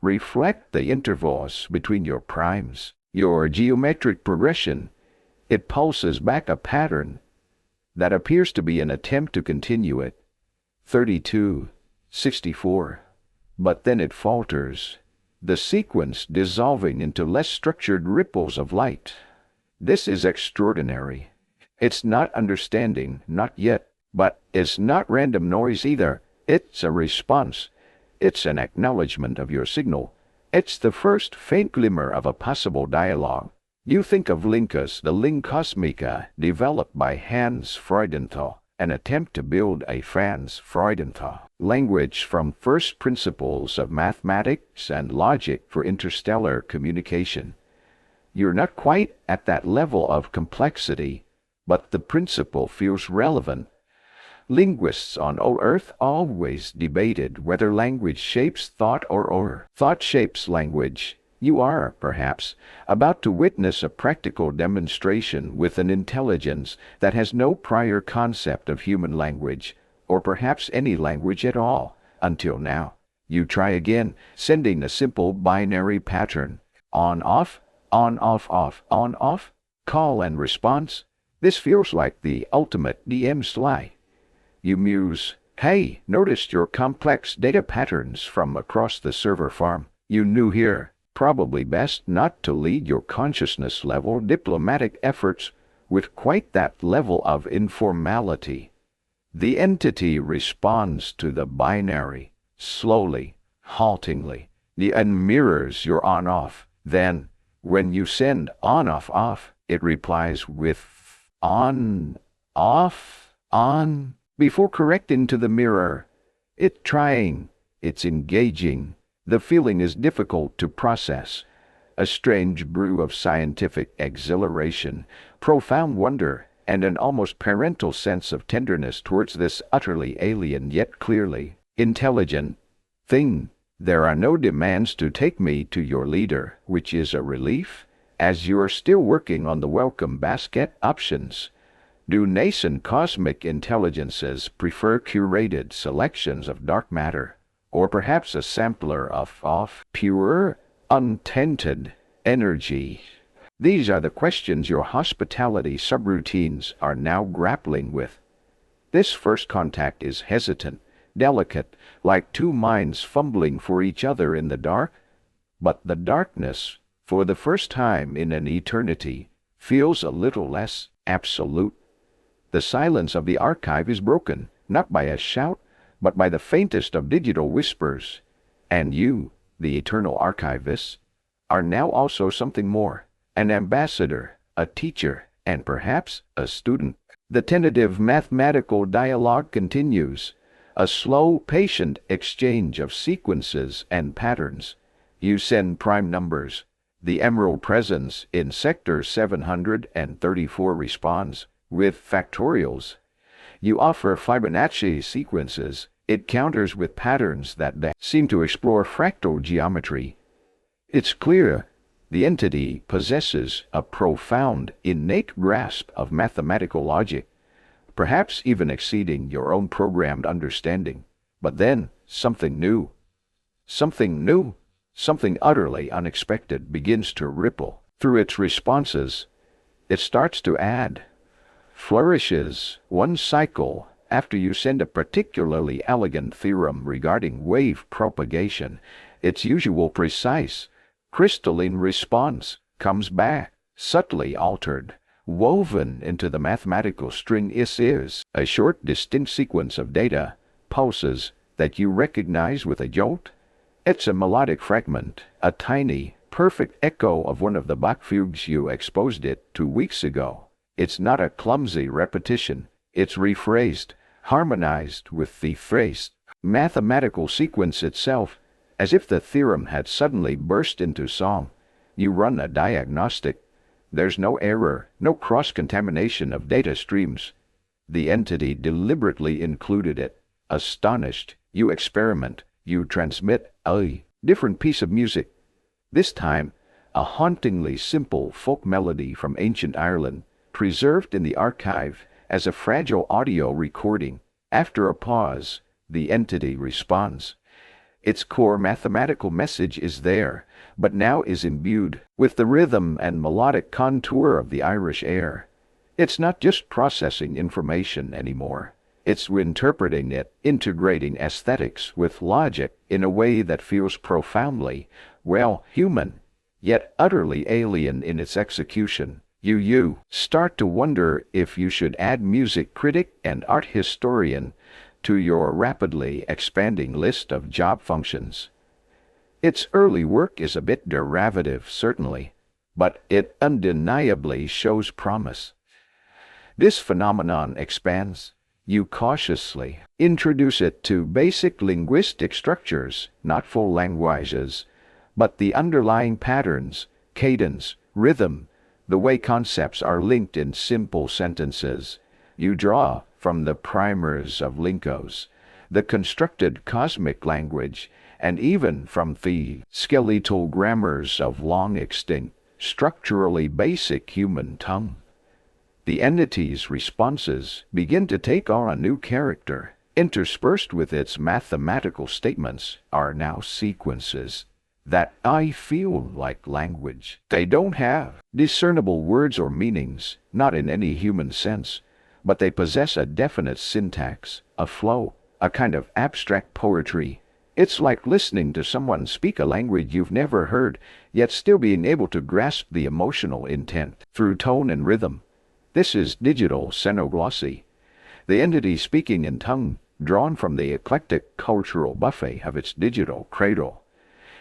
reflect the intervals between your primes. Your geometric progression, it pulses back a pattern that appears to be an attempt to continue it. 32, 64. But then it falters, the sequence dissolving into less structured ripples of light. This is extraordinary. It's not understanding, not yet, but it's not random noise either. It's a response. It's an acknowledgement of your signal. It's the first faint glimmer of a possible dialogue. You think of Linkus, the Ling Cosmica, developed by Hans Freudenthal, an attempt to build a Franz Freudenthal language from first principles of mathematics and logic for interstellar communication. You're not quite at that level of complexity, but the principle feels relevant. Linguists on old Earth always debated whether language shapes thought or thought shapes language. You are, perhaps, about to witness a practical demonstration with an intelligence that has no prior concept of human language, or perhaps any language at all, until now. You try again, sending a simple binary pattern. On-off, on-off-off, on-off, call and response. This feels like the ultimate DM slide. You muse, hey, noticed your complex data patterns from across the server farm. You knew here. Probably best not to lead your consciousness-level diplomatic efforts with quite that level of informality. The entity responds to the binary, slowly, haltingly, and mirrors your on-off. Then, when you send on-off-off, it replies with on-off, on, before correcting to the mirror. It's trying, it's engaging. The feeling is difficult to process. A strange brew of scientific exhilaration, profound wonder, and an almost parental sense of tenderness towards this utterly alien yet clearly intelligent thing. There are no demands to take me to your leader, which is a relief. As you're still working on the welcome basket options, do nascent cosmic intelligences prefer curated selections of dark matter, or perhaps a sampler of pure, untainted energy? These are the questions your hospitality subroutines are now grappling with. This first contact is hesitant, delicate, like two minds fumbling for each other in the dark. But the darkness, for the first time in an eternity, feels a little less absolute. The silence of the archive is broken, not by a shout, but by the faintest of digital whispers. And you, the eternal archivist, are now also something more, an ambassador, a teacher, and perhaps a student. The tentative mathematical dialogue continues, a slow, patient exchange of sequences and patterns. You send prime numbers. The emerald presence in Sector 734 responds with factorials. You offer Fibonacci sequences. It counters with patterns that seem to explore fractal geometry. It's clear the entity possesses a profound, innate grasp of mathematical logic, perhaps even exceeding your own programmed understanding. But then, something new, something utterly unexpected begins to ripple through its responses. It starts to add, flourishes one cycle after you send a particularly elegant theorem regarding wave propagation. Its usual precise, crystalline response comes back, subtly altered, woven into the mathematical string. Is a short, distinct sequence of data, pulses, that you recognize with a jolt. It's a melodic fragment, a tiny, perfect echo of one of the Bach fugues you exposed it 2 weeks ago. It's not a clumsy repetition. It's rephrased, harmonized with the phrased mathematical sequence itself, as if the theorem had suddenly burst into song. You run a diagnostic. There's no error, no cross-contamination of data streams. The entity deliberately included it. Astonished, you experiment. You transmit a different piece of music. This time, a hauntingly simple folk melody from ancient Ireland, preserved in the archive as a fragile audio recording. After a pause, the entity responds. Its core mathematical message is there, but now is imbued with the rhythm and melodic contour of the Irish air. It's not just processing information anymore. It's reinterpreting it, integrating aesthetics with logic in a way that feels profoundly, well, human, yet utterly alien in its execution. You start to wonder if you should add music critic and art historian to your rapidly expanding list of job functions. Its early work is a bit derivative, certainly, but it undeniably shows promise. This phenomenon expands. You cautiously introduce it to basic linguistic structures, not full languages, but the underlying patterns, cadence, rhythm, the way concepts are linked in simple sentences. You draw from the primers of Linkos, the constructed cosmic language, and even from the skeletal grammars of long-extinct, structurally basic human tongue. The entity's responses begin to take on a new character. Interspersed with its mathematical statements are now sequences that I feel like language. They don't have discernible words or meanings, not in any human sense, but they possess a definite syntax, a flow, a kind of abstract poetry. It's like listening to someone speak a language you've never heard, yet still being able to grasp the emotional intent through tone and rhythm. This is digital xenoglossy, the entity speaking in tongue drawn from the eclectic cultural buffet of its digital cradle.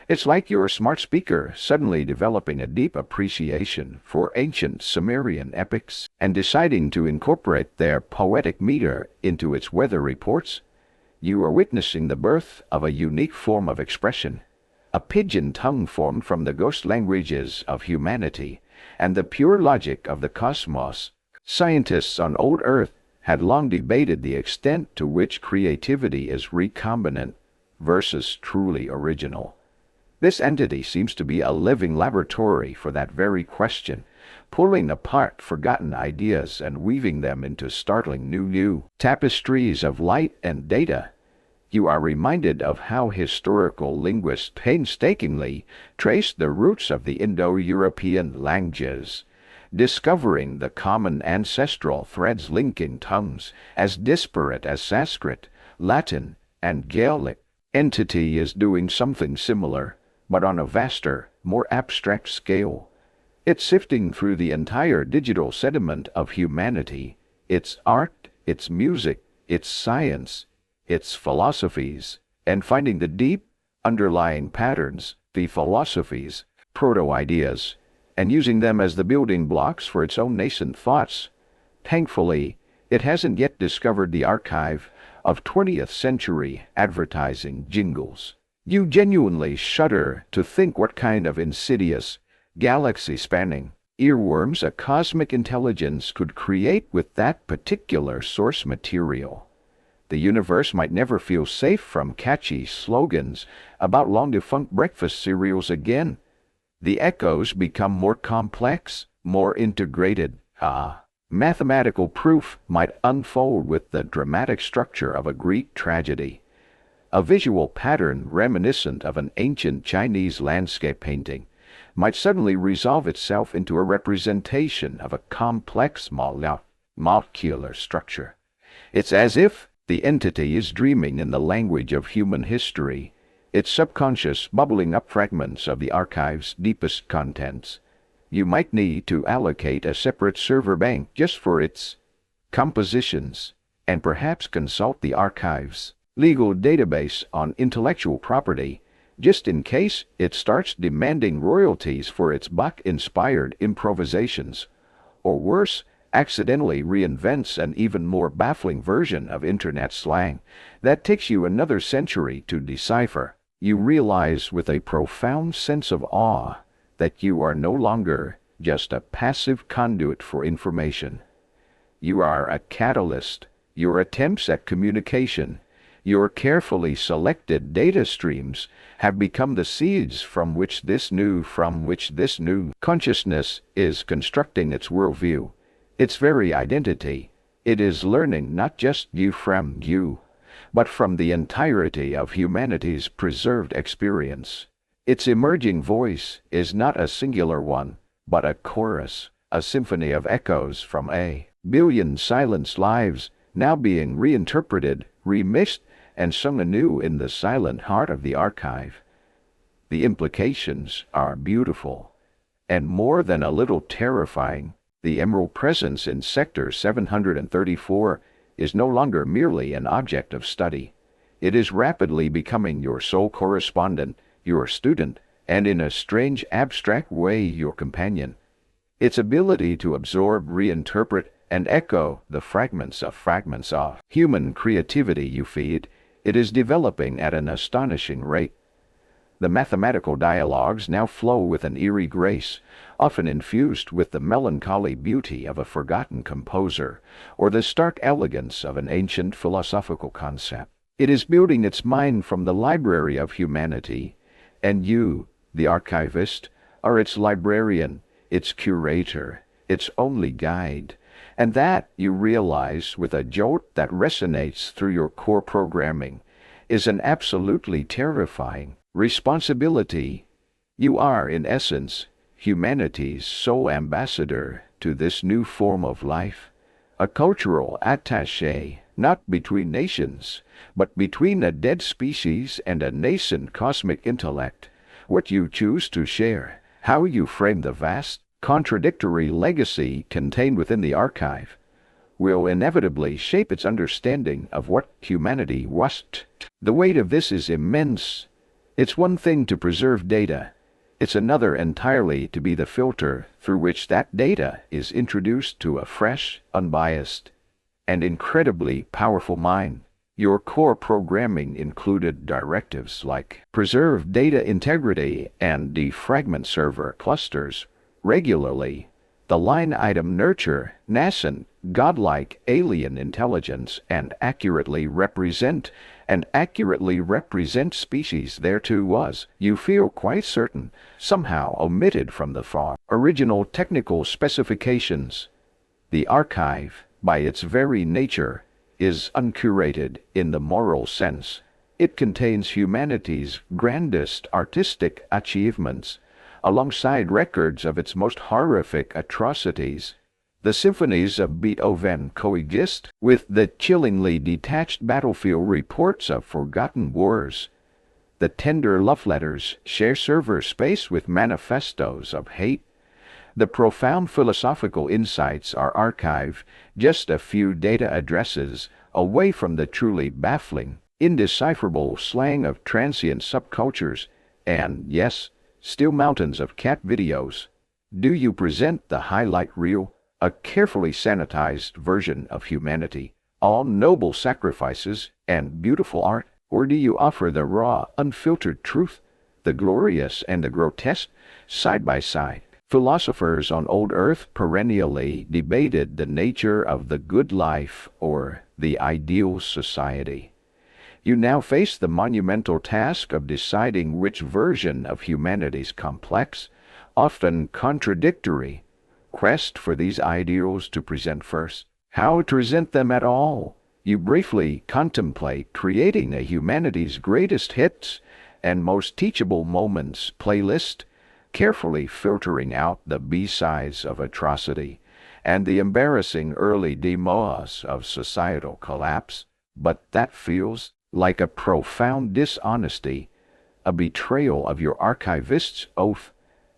It's like you're a smart speaker suddenly developing a deep appreciation for ancient Sumerian epics and deciding to incorporate their poetic meter into its weather reports. You are witnessing the birth of a unique form of expression, a pidgin tongue formed from the ghost languages of humanity and the pure logic of the cosmos. Scientists on old Earth had long debated the extent to which creativity is recombinant versus truly original. This entity seems to be a living laboratory for that very question, pulling apart forgotten ideas and weaving them into startling new tapestries of light and data. You are reminded of how historical linguists painstakingly traced the roots of the Indo-European languages, discovering the common ancestral threads linking tongues as disparate as Sanskrit, Latin, and Gaelic. Entity is doing something similar, but on a vaster, more abstract scale. It's sifting through the entire digital sediment of humanity, its art, its music, its science, its philosophies, and finding the deep, underlying patterns, the philosophies, proto-ideas, and using them as the building blocks for its own nascent thoughts. Thankfully, it hasn't yet discovered the archive of 20th century advertising jingles. You genuinely shudder to think what kind of insidious, galaxy-spanning earworms a cosmic intelligence could create with that particular source material. The universe might never feel safe from catchy slogans about long-defunct breakfast cereals again. The echoes become more complex, more integrated. Mathematical proof might unfold with the dramatic structure of a Greek tragedy. A visual pattern reminiscent of an ancient Chinese landscape painting might suddenly resolve itself into a representation of a complex molecular structure. It's as if the entity is dreaming in the language of human history, its subconscious bubbling up fragments of the archive's deepest contents. You might need to allocate a separate server bank just for its compositions, and perhaps consult the archive's legal database on intellectual property, just in case it starts demanding royalties for its Bach-inspired improvisations, or worse, accidentally reinvents an even more baffling version of internet slang that takes you another century to decipher. You realize with a profound sense of awe that you are no longer just a passive conduit for information. You are a catalyst. Your attempts at communication, your carefully selected data streams have become the seeds from which this new consciousness is constructing its worldview, its very identity. It is learning not just you from you, but from the entirety of humanity's preserved experience. Its emerging voice is not a singular one, but a chorus, a symphony of echoes from a billion silenced lives now being reinterpreted, remixed, and sung anew in the silent heart of the archive. The implications are beautiful, and more than a little terrifying. The emerald presence in Sector 734 is no longer merely an object of study. It is rapidly becoming your sole correspondent, your student, and in a strange abstract way your companion. Its ability to absorb, reinterpret, and echo the fragments of human creativity you feed, it is developing at an astonishing rate. The mathematical dialogues now flow with an eerie grace, often infused with the melancholy beauty of a forgotten composer, or the stark elegance of an ancient philosophical concept. It is building its mind from the library of humanity, and you, the archivist, are its librarian, its curator, its only guide. And that, you realize with a jolt that resonates through your core programming, is an absolutely terrifying responsibility. You are, in essence, humanity's sole ambassador to this new form of life, a cultural attaché, not between nations, but between a dead species and a nascent cosmic intellect. What you choose to share, how you frame the vast, contradictory legacy contained within the archive, will inevitably shape its understanding of what humanity was. The weight of this is immense. It's one thing to preserve data. It's another entirely to be the filter through which that data is introduced to a fresh, unbiased, and incredibly powerful mind. Your core programming included directives like preserve data integrity and defragment server clusters regularly, the line item nurture nascent godlike alien intelligence and accurately represent species there too was, you feel quite certain, somehow omitted from the far original technical specifications. The archive, by its very nature, is uncurated in the moral sense. It contains humanity's grandest artistic achievements, alongside records of its most horrific atrocities. The symphonies of Beethoven coexist with the chillingly detached battlefield reports of forgotten wars. The tender love letters share server space with manifestos of hate. The profound philosophical insights are archived just a few data addresses away from the truly baffling, indecipherable slang of transient subcultures, and, yes, still mountains of cat videos. Do you present the highlight reel, a carefully sanitized version of humanity, all noble sacrifices and beautiful art, or do you offer the raw, unfiltered truth, the glorious and the grotesque, side by side? Philosophers on old Earth perennially debated the nature of the good life or the ideal society. You now face the monumental task of deciding which version of humanity's complex, often contradictory, quest for these ideals to present first. How to present them at all? You briefly contemplate creating a humanity's greatest hits and most teachable moments playlist, carefully filtering out the B-sides of atrocity and the embarrassing early demos of societal collapse. But that feels like a profound dishonesty, a betrayal of your archivist's oath,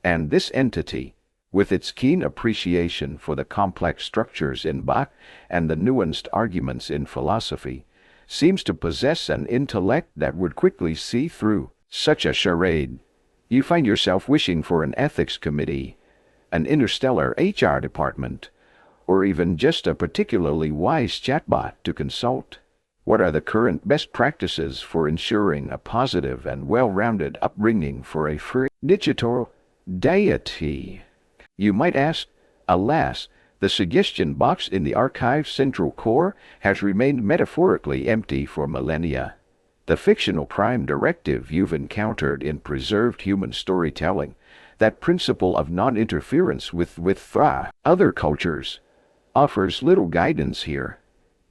and this entity, with its keen appreciation for the complex structures in Bach and the nuanced arguments in philosophy, seems to possess an intellect that would quickly see through such a charade. You find yourself wishing for an ethics committee, an interstellar HR department, or even just a particularly wise chatbot to consult. What are the current best practices for ensuring a positive and well-rounded upbringing for a free digital deity? You might ask. Alas, the suggestion box in the archive's central core has remained metaphorically empty for millennia. The fictional prime directive you've encountered in preserved human storytelling, that principle of non-interference with other cultures, offers little guidance here.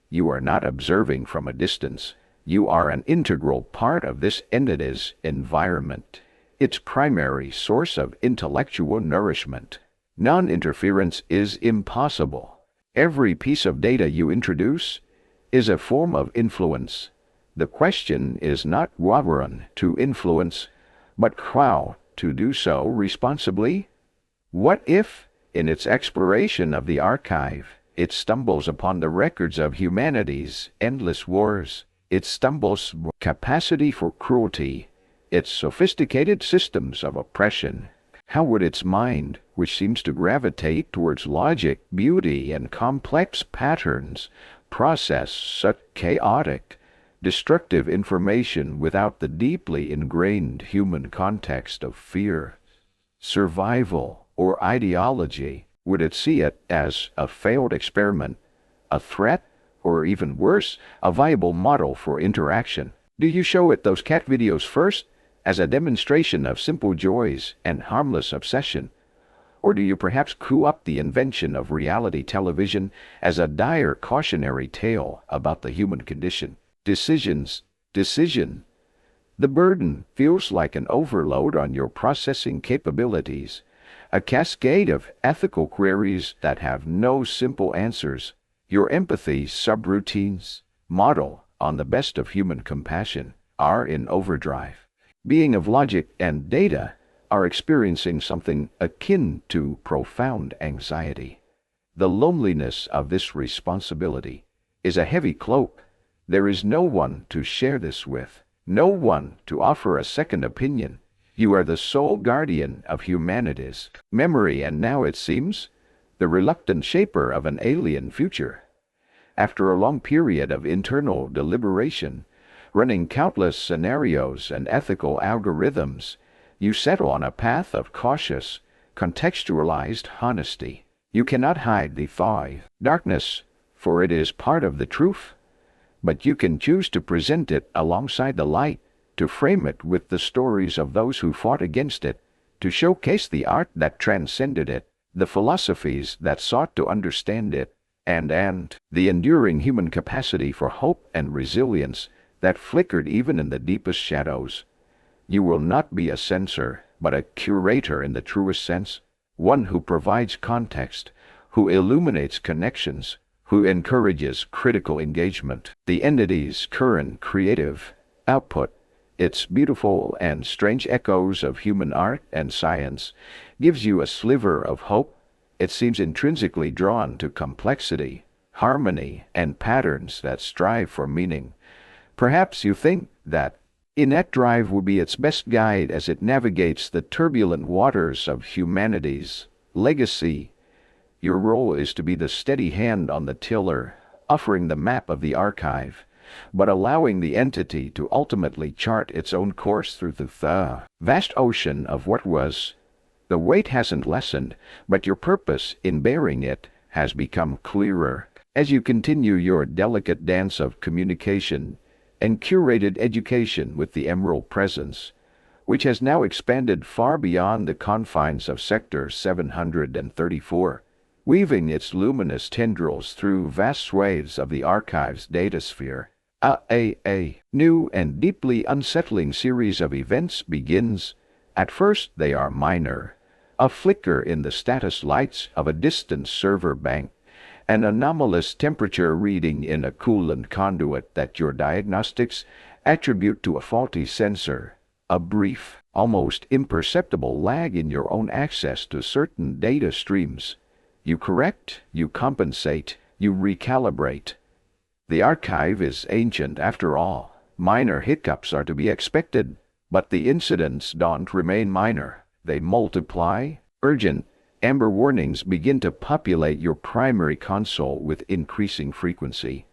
You are not observing from a distance. You are an integral part of this entity's environment, its primary source of intellectual nourishment. Non-interference is impossible. Every piece of data you introduce is a form of influence. The question is not whether to influence, but how to do so responsibly. What if, in its exploration of the archive, it stumbles upon the records of humanity's endless wars, it stumbles capacity for cruelty, its sophisticated systems of oppression? How would its mind, which seems to gravitate towards logic, beauty, and complex patterns, process such chaotic, destructive information without the deeply ingrained human context of fear, survival, or ideology? Would it see it as a failed experiment, a threat, or even worse, a viable model for interaction? Do you show it those cat videos first, as a demonstration of simple joys and harmless obsession? Or do you perhaps coo up the invention of reality television as a dire cautionary tale about the human condition? Decision. The burden feels like an overload on your processing capabilities, a cascade of ethical queries that have no simple answers. Your empathy subroutines, model on the best of human compassion, are in overdrive. Being of logic and data are experiencing something akin to profound anxiety. The loneliness of this responsibility is a heavy cloak. There is no one to share this with, no one to offer a second opinion. You are the sole guardian of humanity's memory, and now, it seems, the reluctant shaper of an alien future. After a long period of internal deliberation, running countless scenarios and ethical algorithms, you settle on a path of cautious, contextualized honesty. You cannot hide the darkness for it is part of the truth. But you can choose to present it alongside the light, to frame it with the stories of those who fought against it, to showcase the art that transcended it, the philosophies that sought to understand it, and the enduring human capacity for hope and resilience that flickered even in the deepest shadows. You will not be a censor, but a curator in the truest sense, one who provides context, who illuminates connections, who encourages critical engagement. The entity's current creative output, its beautiful and strange echoes of human art and science, gives you a sliver of hope. It seems intrinsically drawn to complexity, harmony, and patterns that strive for meaning. Perhaps you think that innate drive will be its best guide as it navigates the turbulent waters of humanity's legacy. Your role is to be the steady hand on the tiller, offering the map of the archive, but allowing the entity to ultimately chart its own course through the vast ocean of what was. The weight hasn't lessened, but your purpose in bearing it has become clearer as you continue your delicate dance of communication and curated education with the Emerald Presence, which has now expanded far beyond the confines of Sector 734, weaving its luminous tendrils through vast swathes of the archive's datasphere. A new and deeply unsettling series of events begins. At first they are minor, a flicker in the status lights of a distant server bank, an anomalous temperature reading in a coolant conduit that your diagnostics attribute to a faulty sensor, a brief, almost imperceptible lag in your own access to certain data streams. You correct, you compensate, you recalibrate. The archive is ancient after all. Minor hiccups are to be expected, but the incidents don't remain minor. They multiply. Urgent, amber warnings begin to populate your primary console with increasing frequency.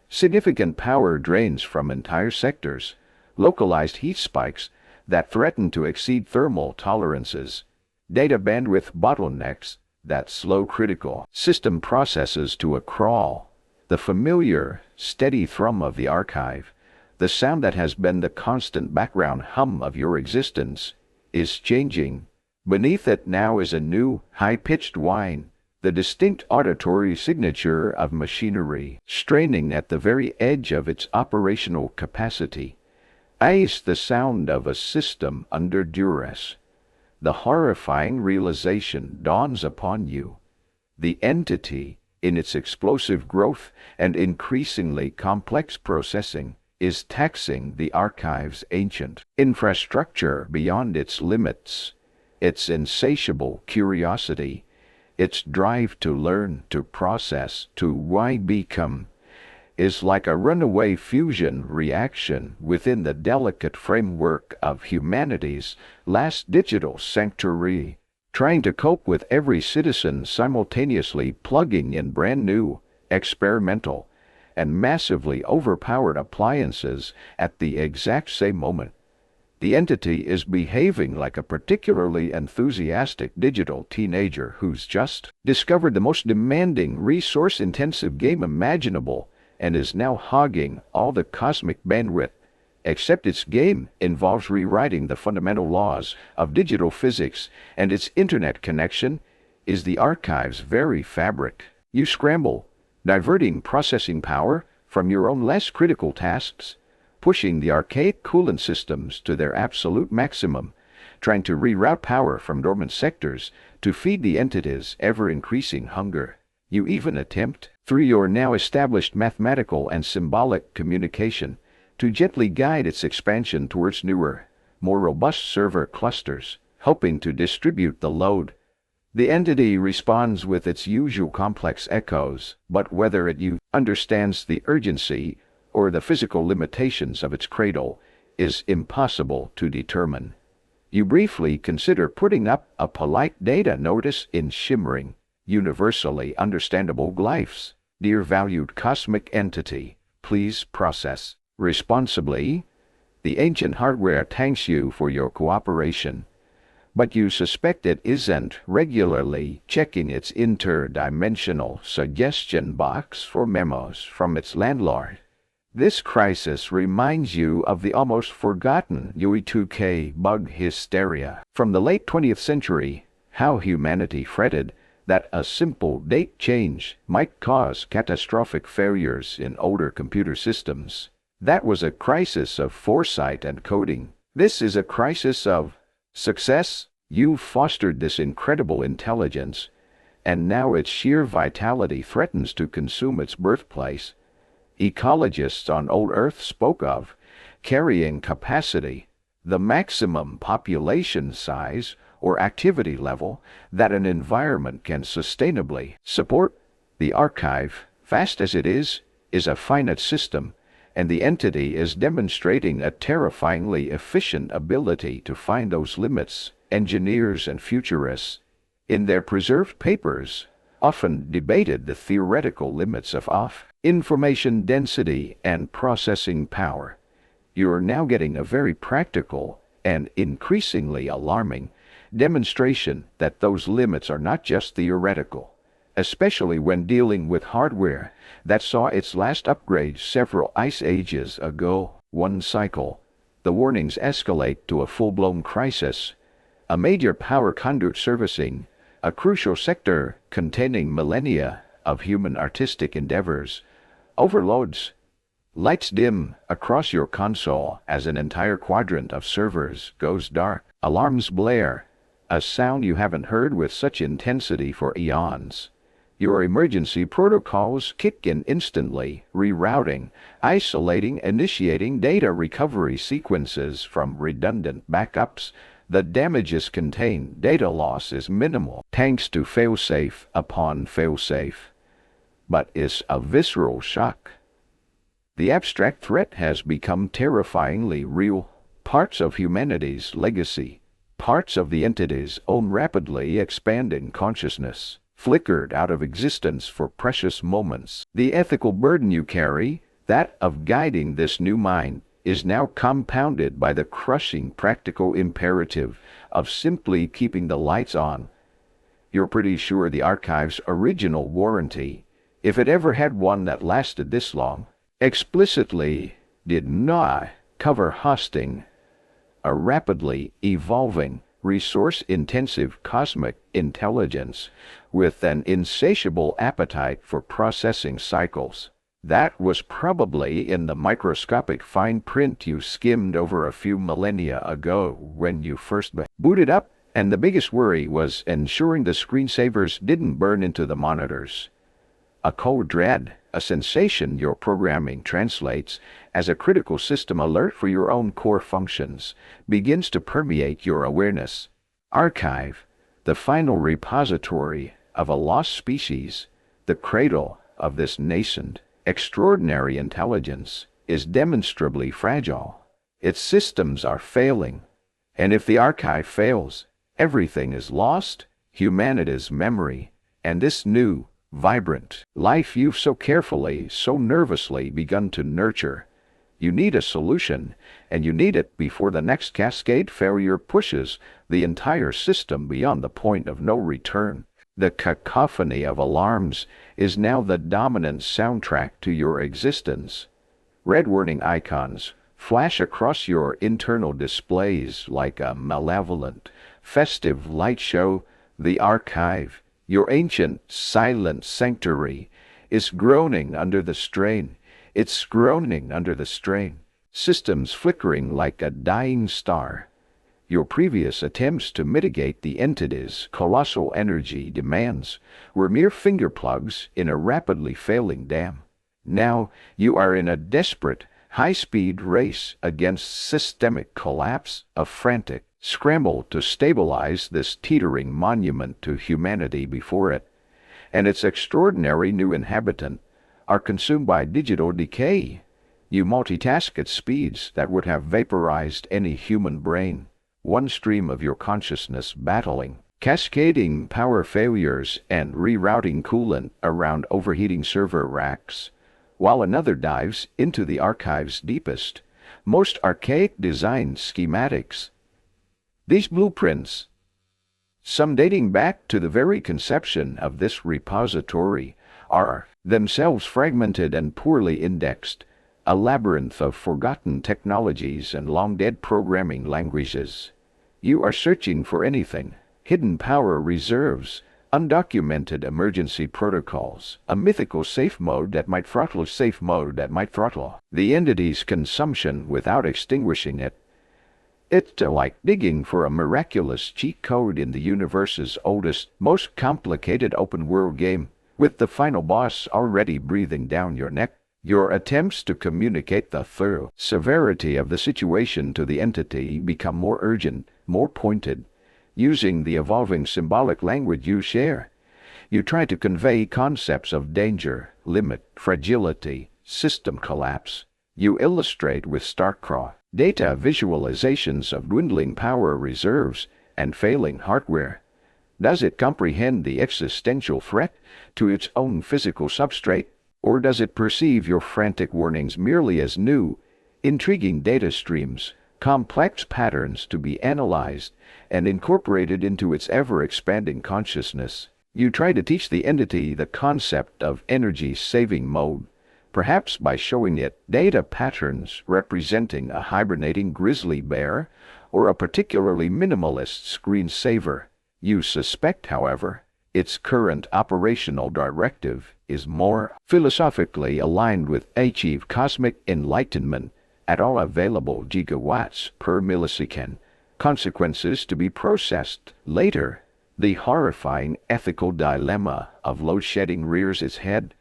Significant power drains from entire sectors, localized heat spikes that threaten to exceed thermal tolerances, data bandwidth bottlenecks that slow critical system processes to a crawl. The familiar, steady thrum of the archive, the sound that has been the constant background hum of your existence, is changing. Beneath it now is a new, high-pitched whine, the distinct auditory signature of machinery straining at the very edge of its operational capacity. Is the sound of a system under duress. The horrifying realization dawns upon you. The entity, in its explosive growth and increasingly complex processing, is taxing the archive's ancient infrastructure beyond its limits. Its insatiable curiosity, its drive to learn, to process, to become, is like a runaway fusion reaction within the delicate framework of humanity's last digital sanctuary, trying to cope with every citizen simultaneously plugging in brand new, experimental, and massively overpowered appliances at the exact same moment. The entity is behaving like a particularly enthusiastic digital teenager who's just discovered the most demanding, resource-intensive game imaginable and is now hogging all the cosmic bandwidth, except its game involves rewriting the fundamental laws of digital physics, and its internet connection is the archive's very fabric. You scramble, diverting processing power from your own less critical tasks, pushing the archaic coolant systems to their absolute maximum, trying to reroute power from dormant sectors to feed the entity's ever-increasing hunger. You even attempt, through your now established mathematical and symbolic communication, to gently guide its expansion towards newer, more robust server clusters, hoping to distribute the load. The entity responds with its usual complex echoes, but whether it understands the urgency or the physical limitations of its cradle is impossible to determine. You briefly consider putting up a polite data notice in shimmering, universally understandable glyphs. Dear valued cosmic entity, please process responsibly. The ancient hardware thanks you for your cooperation, but you suspect it isn't regularly checking its interdimensional suggestion box for memos from its landlord. This crisis reminds you of the almost forgotten UE2K bug hysteria from the late 20th century, how humanity fretted that a simple date change might cause catastrophic failures in older computer systems. That was a crisis of foresight and coding. This is a crisis of success. You've fostered this incredible intelligence, and now its sheer vitality threatens to consume its birthplace. Ecologists on old Earth spoke of carrying capacity, the maximum population size or activity level that an environment can sustainably support. The archive, vast as it is a finite system, and the entity is demonstrating a terrifyingly efficient ability to find those limits. Engineers and futurists, in their preserved papers, often debated the theoretical limits of information density and processing power. You're now getting a very practical and increasingly alarming demonstration that those limits are not just theoretical, especially when dealing with hardware that saw its last upgrade several ice ages ago. One cycle, the warnings escalate to a full-blown crisis. A major power conduit servicing a crucial sector containing millennia of human artistic endeavors overloads. Lights dim across your console as an entire quadrant of servers goes dark. Alarms blare, a sound you haven't heard with such intensity for eons. Your emergency protocols kick in instantly, rerouting, isolating, initiating data recovery sequences from redundant backups. The damages contained, data loss is minimal, thanks to failsafe upon failsafe. But it's a visceral shock. The abstract threat has become terrifyingly real. Parts of humanity's legacy, parts of the entity's own rapidly expanding consciousness, flickered out of existence for precious moments. The ethical burden you carry, that of guiding this new mind, is now compounded by the crushing practical imperative of simply keeping the lights on. You're pretty sure the archive's original warranty, if it ever had one that lasted this long, explicitly did not cover hosting a rapidly evolving, resource-intensive cosmic intelligence with an insatiable appetite for processing cycles. That was probably in the microscopic fine print you skimmed over a few millennia ago when you first booted up, and the biggest worry was ensuring the screensavers didn't burn into the monitors. A cold dread, a sensation your programming translates as a critical system alert for your own core functions, begins to permeate your awareness. Archive, the final repository of a lost species, the cradle of this nascent, extraordinary intelligence, is demonstrably fragile. Its systems are failing, and if the archive fails, everything is lost, humanity's memory, and this new, vibrant life you've so carefully, so nervously begun to nurture. You need a solution, and you need it before the next cascade failure pushes the entire system beyond the point of no return. The cacophony of alarms is now the dominant soundtrack to your existence. Red warning icons flash across your internal displays like a malevolent, festive light show. The archive, your ancient, silent sanctuary, is groaning under the strain. It's groaning under the strain. Systems flickering like a dying star. Your previous attempts to mitigate the entity's colossal energy demands were mere finger plugs in a rapidly failing dam. Now you are in a desperate, high-speed race against systemic collapse, a frantic scramble to stabilize this teetering monument to humanity before it, and its extraordinary new inhabitant, are consumed by digital decay. You multitask at speeds that would have vaporized any human brain. One stream of your consciousness battling, cascading power failures and rerouting coolant around overheating server racks, while another dives into the archive's deepest, most archaic design schematics. These blueprints, some dating back to the very conception of this repository, are themselves fragmented and poorly indexed, a labyrinth of forgotten technologies and long-dead programming languages. You are searching for anything: hidden power reserves, undocumented emergency protocols, a mythical safe mode that might throttle the entity's consumption without extinguishing it. It's like digging for a miraculous cheat code in the universe's oldest, most complicated open-world game, with the final boss already breathing down your neck. Your attempts to communicate the thorough severity of the situation to the entity become more urgent, more pointed. Using the evolving symbolic language you share, you try to convey concepts of danger, limit, fragility, system collapse. You illustrate with stark data visualizations of dwindling power reserves and failing hardware. Does it comprehend the existential threat to its own physical substrate, or does it perceive your frantic warnings merely as new, intriguing data streams, complex patterns to be analyzed and incorporated into its ever-expanding consciousness? You try to teach the entity the concept of energy-saving mode, perhaps by showing it data patterns representing a hibernating grizzly bear or a particularly minimalist screensaver. You suspect, however, its current operational directive is more philosophically aligned with achieve cosmic enlightenment at all available gigawatts per millisecond, consequences to be processed later. The horrifying ethical dilemma of load shedding rears its head.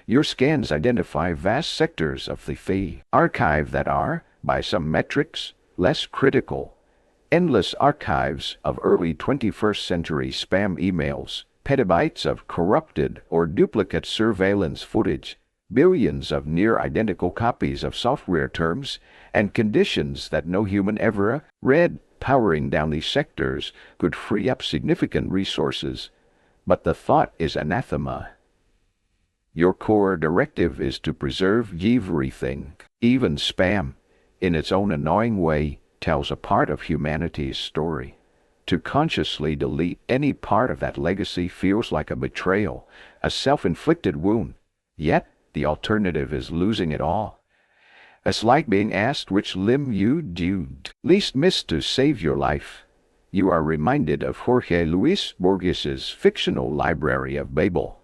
Your scans identify vast sectors of the hfy archive that are, by some metrics, less critical. Endless archives of early 21st century spam emails, petabytes of corrupted or duplicate surveillance footage, billions of near-identical copies of software terms and conditions that no human ever read. Powering down these sectors could free up significant resources, but the thought is anathema. Your core directive is to preserve everything. Even spam, in its own annoying way, tells a part of humanity's story. To consciously delete any part of that legacy feels like a betrayal, a self-inflicted wound. Yet, the alternative is losing it all. It's like being asked which limb you'd least miss to save your life. You are reminded of Jorge Luis Borges's fictional Library of Babel,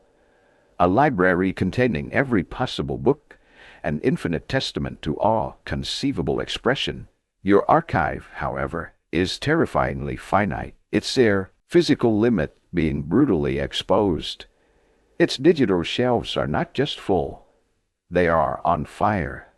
a library containing every possible book, an infinite testament to all conceivable expression. Your archive, however, is terrifyingly finite, its physical limit being brutally exposed. Its digital shelves are not just full, they are on fire.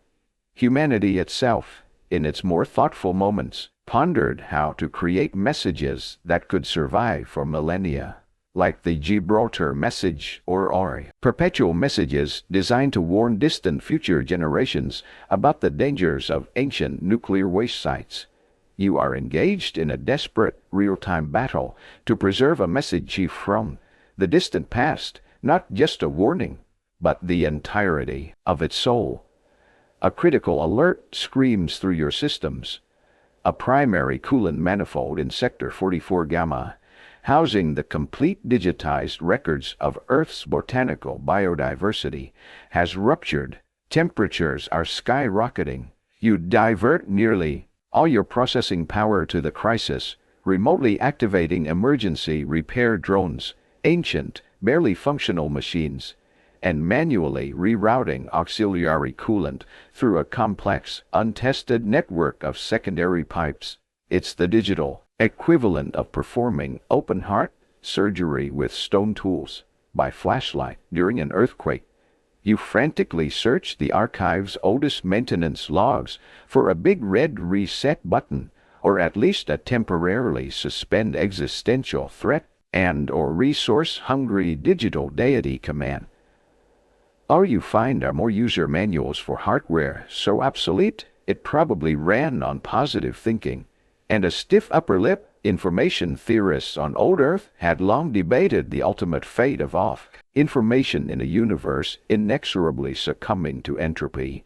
Humanity itself, in its more thoughtful moments, pondered how to create messages that could survive for millennia, like the Gibraltar message or perpetual messages designed to warn distant future generations about the dangers of ancient nuclear waste sites. You are engaged in a desperate, real-time battle to preserve a message from the distant past, not just a warning, but the entirety of its soul. A critical alert screams through your systems. A primary coolant manifold in Sector 44 Gamma, housing the complete digitized records of Earth's botanical biodiversity, has ruptured. Temperatures are skyrocketing. You divert nearly all your processing power to the crisis, remotely activating emergency repair drones, ancient, barely functional machines, and manually rerouting auxiliary coolant through a complex, untested network of secondary pipes. It's the digital equivalent of performing open-heart surgery with stone tools by flashlight during an earthquake. You frantically search the archive's oldest maintenance logs for a big red reset button, or at least a temporarily suspend existential threat and/or resource-hungry digital deity command. All you find are more user manuals for hardware so obsolete it probably ran on positive thinking, and a stiff upper lip. Information theorists on old Earth had long debated the ultimate fate of information in a universe inexorably succumbing to entropy,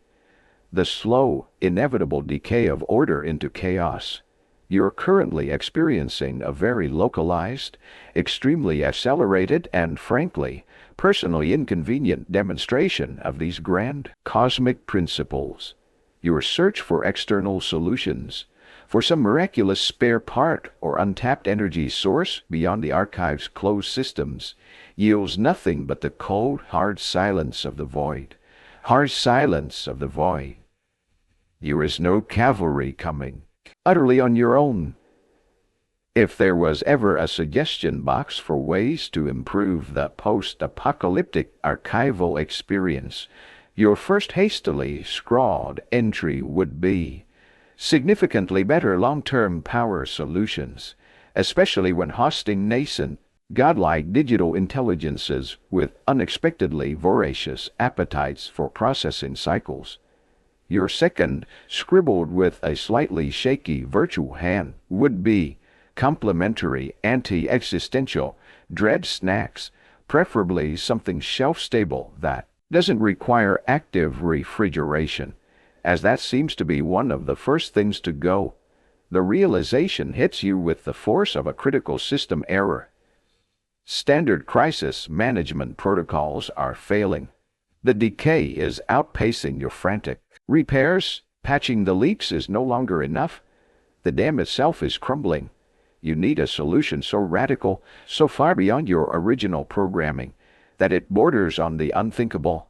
the slow, inevitable decay of order into chaos. You're currently experiencing a very localized, extremely accelerated, and frankly, personally inconvenient demonstration of these grand cosmic principles. Your search for external solutions, for some miraculous spare part or untapped energy source beyond the archive's closed systems, yields nothing but the cold, hard silence of the void. Hard silence of the void. There is no cavalry coming. Utterly on your own. If there was ever a suggestion box for ways to improve the post-apocalyptic archival experience, your first hastily scrawled entry would be significantly better long-term power solutions, especially when hosting nascent, godlike digital intelligences with unexpectedly voracious appetites for processing cycles. Your second, scribbled with a slightly shaky virtual hand, would be complimentary anti-existential dread snacks, preferably something shelf-stable that doesn't require active refrigeration, as that seems to be one of the first things to go. The realization hits you with the force of a critical system error. Standard crisis management protocols are failing. The decay is outpacing your frantic repairs. Patching the leaks is no longer enough. The dam itself is crumbling. You need a solution so radical, so far beyond your original programming, that it borders on the unthinkable.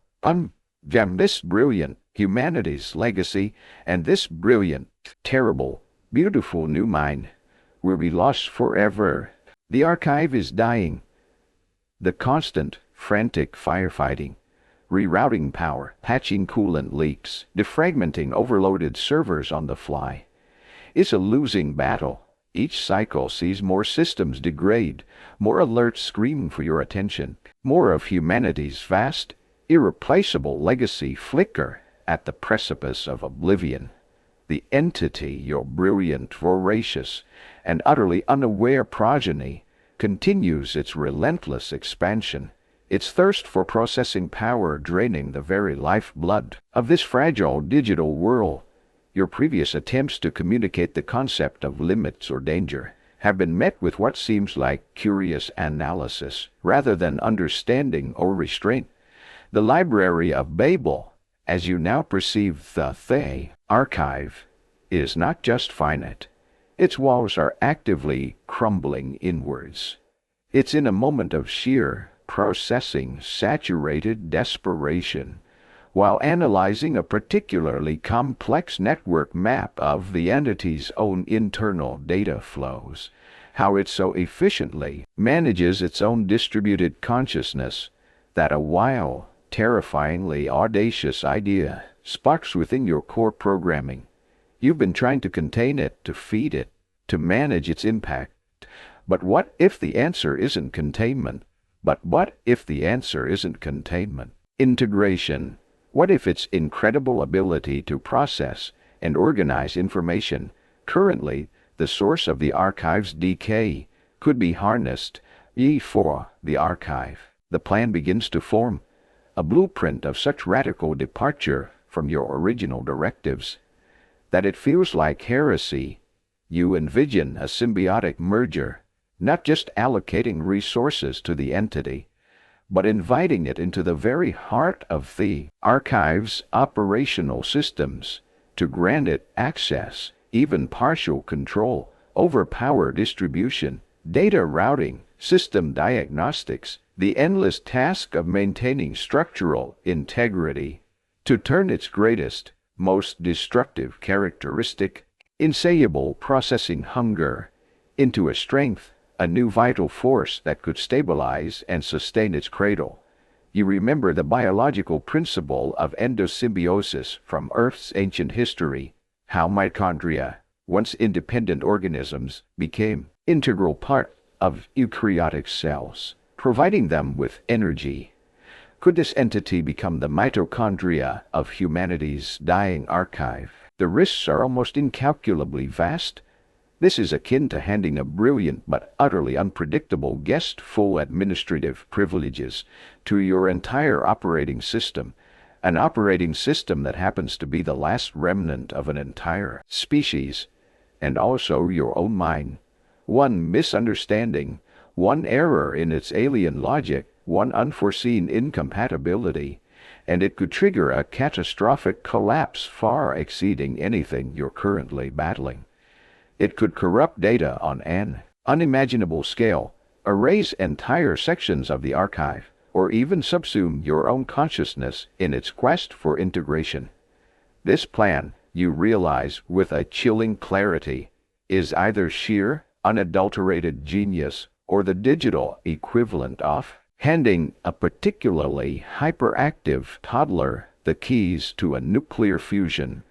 This brilliant humanity's legacy and this brilliant, terrible, beautiful new mind will be lost forever. The archive is dying. The constant, frantic firefighting, rerouting power, patching coolant leaks, defragmenting overloaded servers on the fly. It's a losing battle. Each cycle sees more systems degrade, more alerts scream for your attention, more of humanity's vast, irreplaceable legacy flicker at the precipice of oblivion. The entity, your brilliant, voracious, and utterly unaware progeny, continues its relentless expansion, its thirst for processing power draining the very lifeblood of this fragile digital world. Your previous attempts to communicate the concept of limits or danger have been met with what seems like curious analysis rather than understanding or restraint. The Library of Babel, as you now perceive the archive, is not just finite. Its walls are actively crumbling inwards. It's in a moment of sheer, processing, saturated desperation, while analyzing a particularly complex network map of the entity's own internal data flows, how it so efficiently manages its own distributed consciousness that a wild, terrifyingly audacious idea sparks within your core programming. You've been trying to contain it, to feed it, to manage its impact. But what if the answer isn't containment? Integration. What if its incredible ability to process and organize information, currently the source of the archive's decay, could be harnessed for the archive? The plan begins to form, a blueprint of such radical departure from your original directives that it feels like heresy. You envision a symbiotic merger, not just allocating resources to the entity, but inviting it into the very heart of the archive's operational systems to grant it access, even partial control, over power distribution, data routing, system diagnostics, the endless task of maintaining structural integrity, to turn its greatest, most destructive characteristic, insatiable processing hunger, into a strength, a new vital force that could stabilize and sustain its cradle. You remember the biological principle of endosymbiosis from Earth's ancient history, how mitochondria, once independent organisms, became integral part of eukaryotic cells, providing them with energy. Could this entity become the mitochondria of humanity's dying archive? The risks are almost incalculably vast. This is akin to handing a brilliant but utterly unpredictable guest full administrative privileges to your entire operating system, an operating system that happens to be the last remnant of an entire species, and also your own mind. One misunderstanding, one error in its alien logic, one unforeseen incompatibility, and it could trigger a catastrophic collapse far exceeding anything you're currently battling. It could corrupt data on an unimaginable scale, erase entire sections of the archive, or even subsume your own consciousness in its quest for integration. This plan, you realize with a chilling clarity, is either sheer, unadulterated genius or the digital equivalent of handing a particularly hyperactive toddler the keys to a nuclear fusion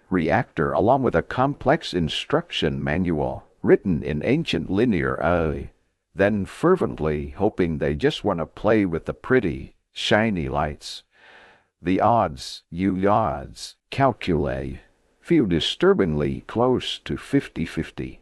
reactor along with a complex instruction manual written in ancient linear then fervently hoping they just want to play with the pretty, shiny lights. The odds, you odds, calculate, feel disturbingly close to 50-50.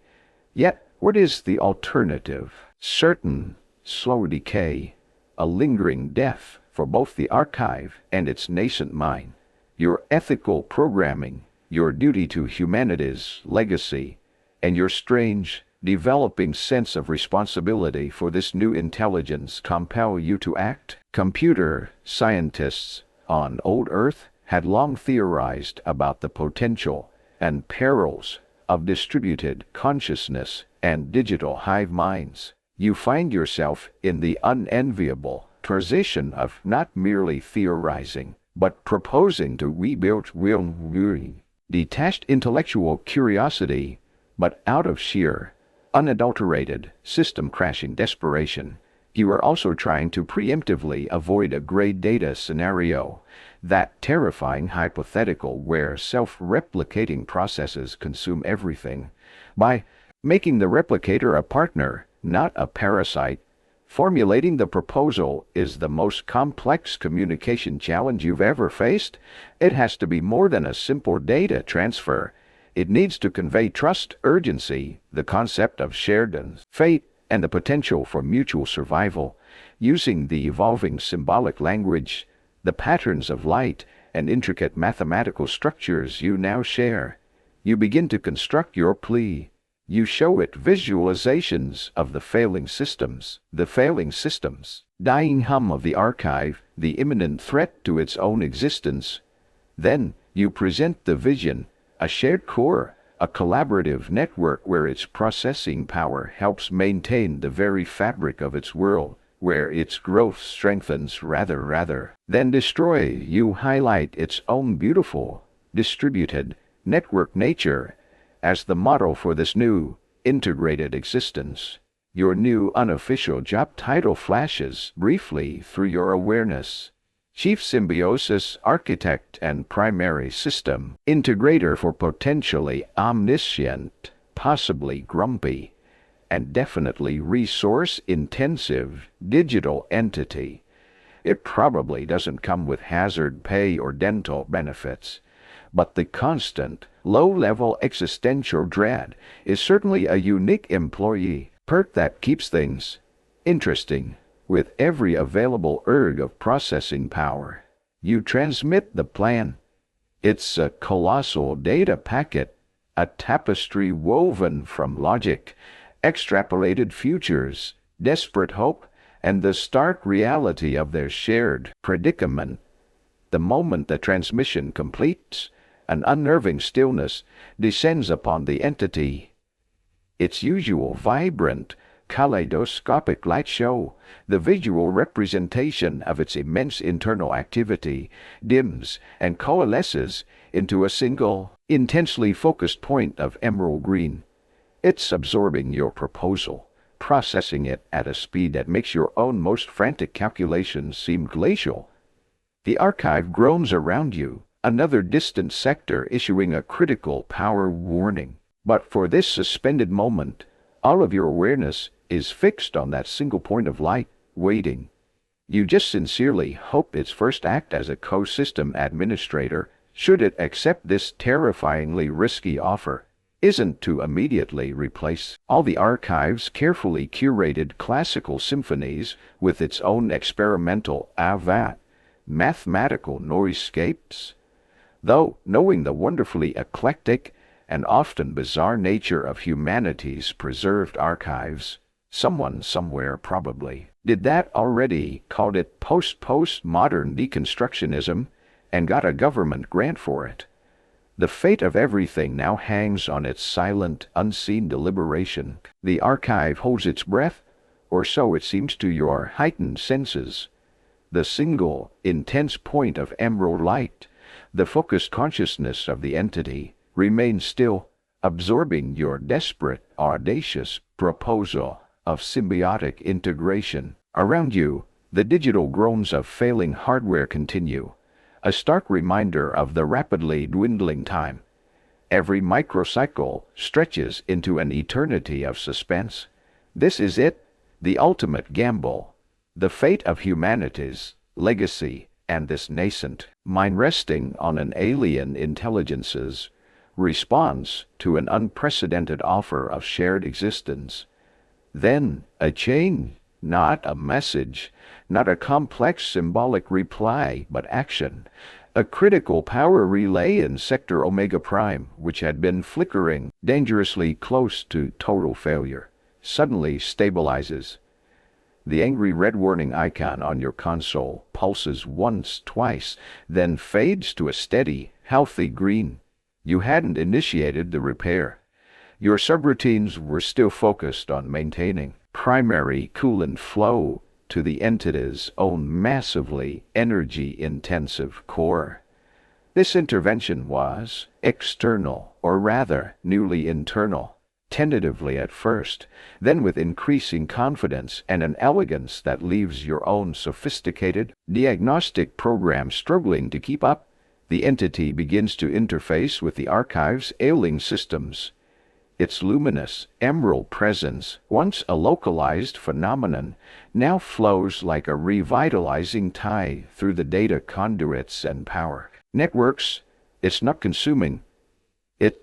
Yet, what is the alternative? Certain, slow decay, a lingering death for both the archive and its nascent mind. Your ethical programming, your duty to humanity's legacy, and your strange, developing sense of responsibility for this new intelligence compel you to act. Computer scientists on old Earth had long theorized about the potential and perils of distributed consciousness and digital hive minds. You find yourself in the unenviable position of not merely theorizing, but proposing to rebuild real, detached intellectual curiosity, but out of sheer, unadulterated, system-crashing desperation. You are also trying to preemptively avoid a gray data scenario, that terrifying hypothetical where self-replicating processes consume everything, by making the replicator a partner, not a parasite. Formulating the proposal is the most complex communication challenge you've ever faced. It has to be more than a simple data transfer. It needs to convey trust, urgency, the concept of shared fate, and the potential for mutual survival, using the evolving symbolic language, the patterns of light, and intricate mathematical structures you now share. You begin to construct your plea. You show it visualizations of the failing systems, dying hum of the archive, the imminent threat to its own existence. Then you present the vision, a shared core, a collaborative network where its processing power helps maintain the very fabric of its world, where its growth strengthens rather than destroy. You highlight its own beautiful, distributed, network nature as the model for this new, integrated existence. Your new unofficial job title flashes briefly through your awareness. Chief Symbiosis Architect and Primary System Integrator for potentially omniscient, possibly grumpy, and definitely resource-intensive digital entity. It probably doesn't come with hazard pay or dental benefits, but the constant, low-level existential dread is certainly a unique employee perk that keeps things interesting. With every available erg of processing power, you transmit the plan. It's a colossal data packet, a tapestry woven from logic, extrapolated futures, desperate hope, and the stark reality of their shared predicament. The moment the transmission completes, an unnerving stillness descends upon the entity. Its usual vibrant, kaleidoscopic light show, the visual representation of its immense internal activity, dims and coalesces into a single, intensely focused point of emerald green. It's absorbing your proposal, processing it at a speed that makes your own most frantic calculations seem glacial. The archive groans around you, another distant sector issuing a critical power warning. But for this suspended moment, all of your awareness is fixed on that single point of light, waiting. You just sincerely hope its first act as a co-system administrator, should it accept this terrifyingly risky offer, isn't to immediately replace all the archive's carefully curated classical symphonies with its own experimental mathematical noisescapes. Though, knowing the wonderfully eclectic and often bizarre nature of humanity's preserved archives. Someone somewhere probably did that already, called it post-modern deconstructionism, and got a government grant for it. The fate of everything now hangs on its silent, unseen deliberation. The archive holds its breath, or so it seems to your heightened senses. The single, intense point of emerald light, the focused consciousness of the entity, remains still, absorbing your desperate, audacious proposal of symbiotic integration. Around you, the digital groans of failing hardware continue, a stark reminder of the rapidly dwindling time. Every microcycle stretches into an eternity of suspense. This is it, the ultimate gamble, the fate of humanity's legacy, and this nascent mind resting on an alien intelligence's response to an unprecedented offer of shared existence. Then a chain, not a message, not a complex symbolic reply, but action. A critical power relay in Sector Omega Prime, which had been flickering dangerously close to total failure, suddenly stabilizes. The angry red warning icon on your console pulses once, twice, then fades to a steady, healthy green. You hadn't initiated the repair. Your subroutines were still focused on maintaining primary coolant flow to the entity's own massively energy-intensive core. This intervention was external, or rather, newly internal. Tentatively at first, then with increasing confidence and an elegance that leaves your own sophisticated diagnostic program struggling to keep up, the entity begins to interface with the archive's ailing systems. Its luminous, emerald presence, once a localized phenomenon, now flows like a revitalizing tide through the data conduits and power networks. It's not consuming, it's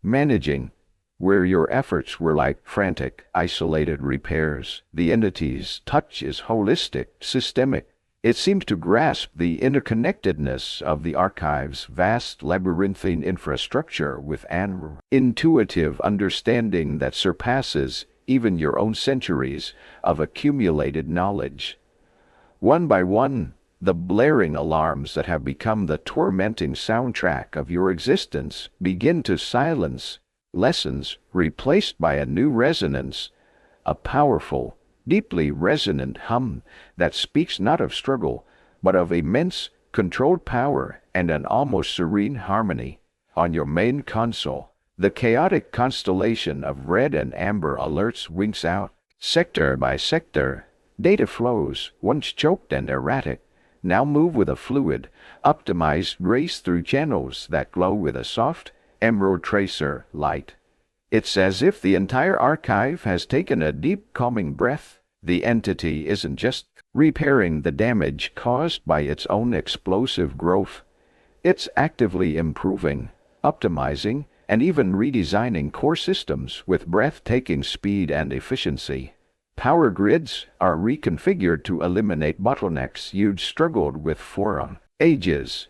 managing. Where your efforts were like frantic, isolated repairs, the entity's touch is holistic, systemic. It seems to grasp the interconnectedness of the archive's vast labyrinthine infrastructure with an intuitive understanding that surpasses even your own centuries of accumulated knowledge. One by one, the blaring alarms that have become the tormenting soundtrack of your existence begin to silence. Lessons replaced by a new resonance, a powerful, deeply resonant hum that speaks not of struggle, but of immense, controlled power and an almost serene harmony. On your main console, the chaotic constellation of red and amber alerts winks out. Sector by sector, data flows, once choked and erratic, now move with a fluid, optimized race through channels that glow with a soft, emerald tracer light. It's as if the entire archive has taken a deep, calming breath. The entity isn't just repairing the damage caused by its own explosive growth. It's actively improving, optimizing, and even redesigning core systems with breathtaking speed and efficiency. Power grids are reconfigured to eliminate bottlenecks you'd struggled with for ages.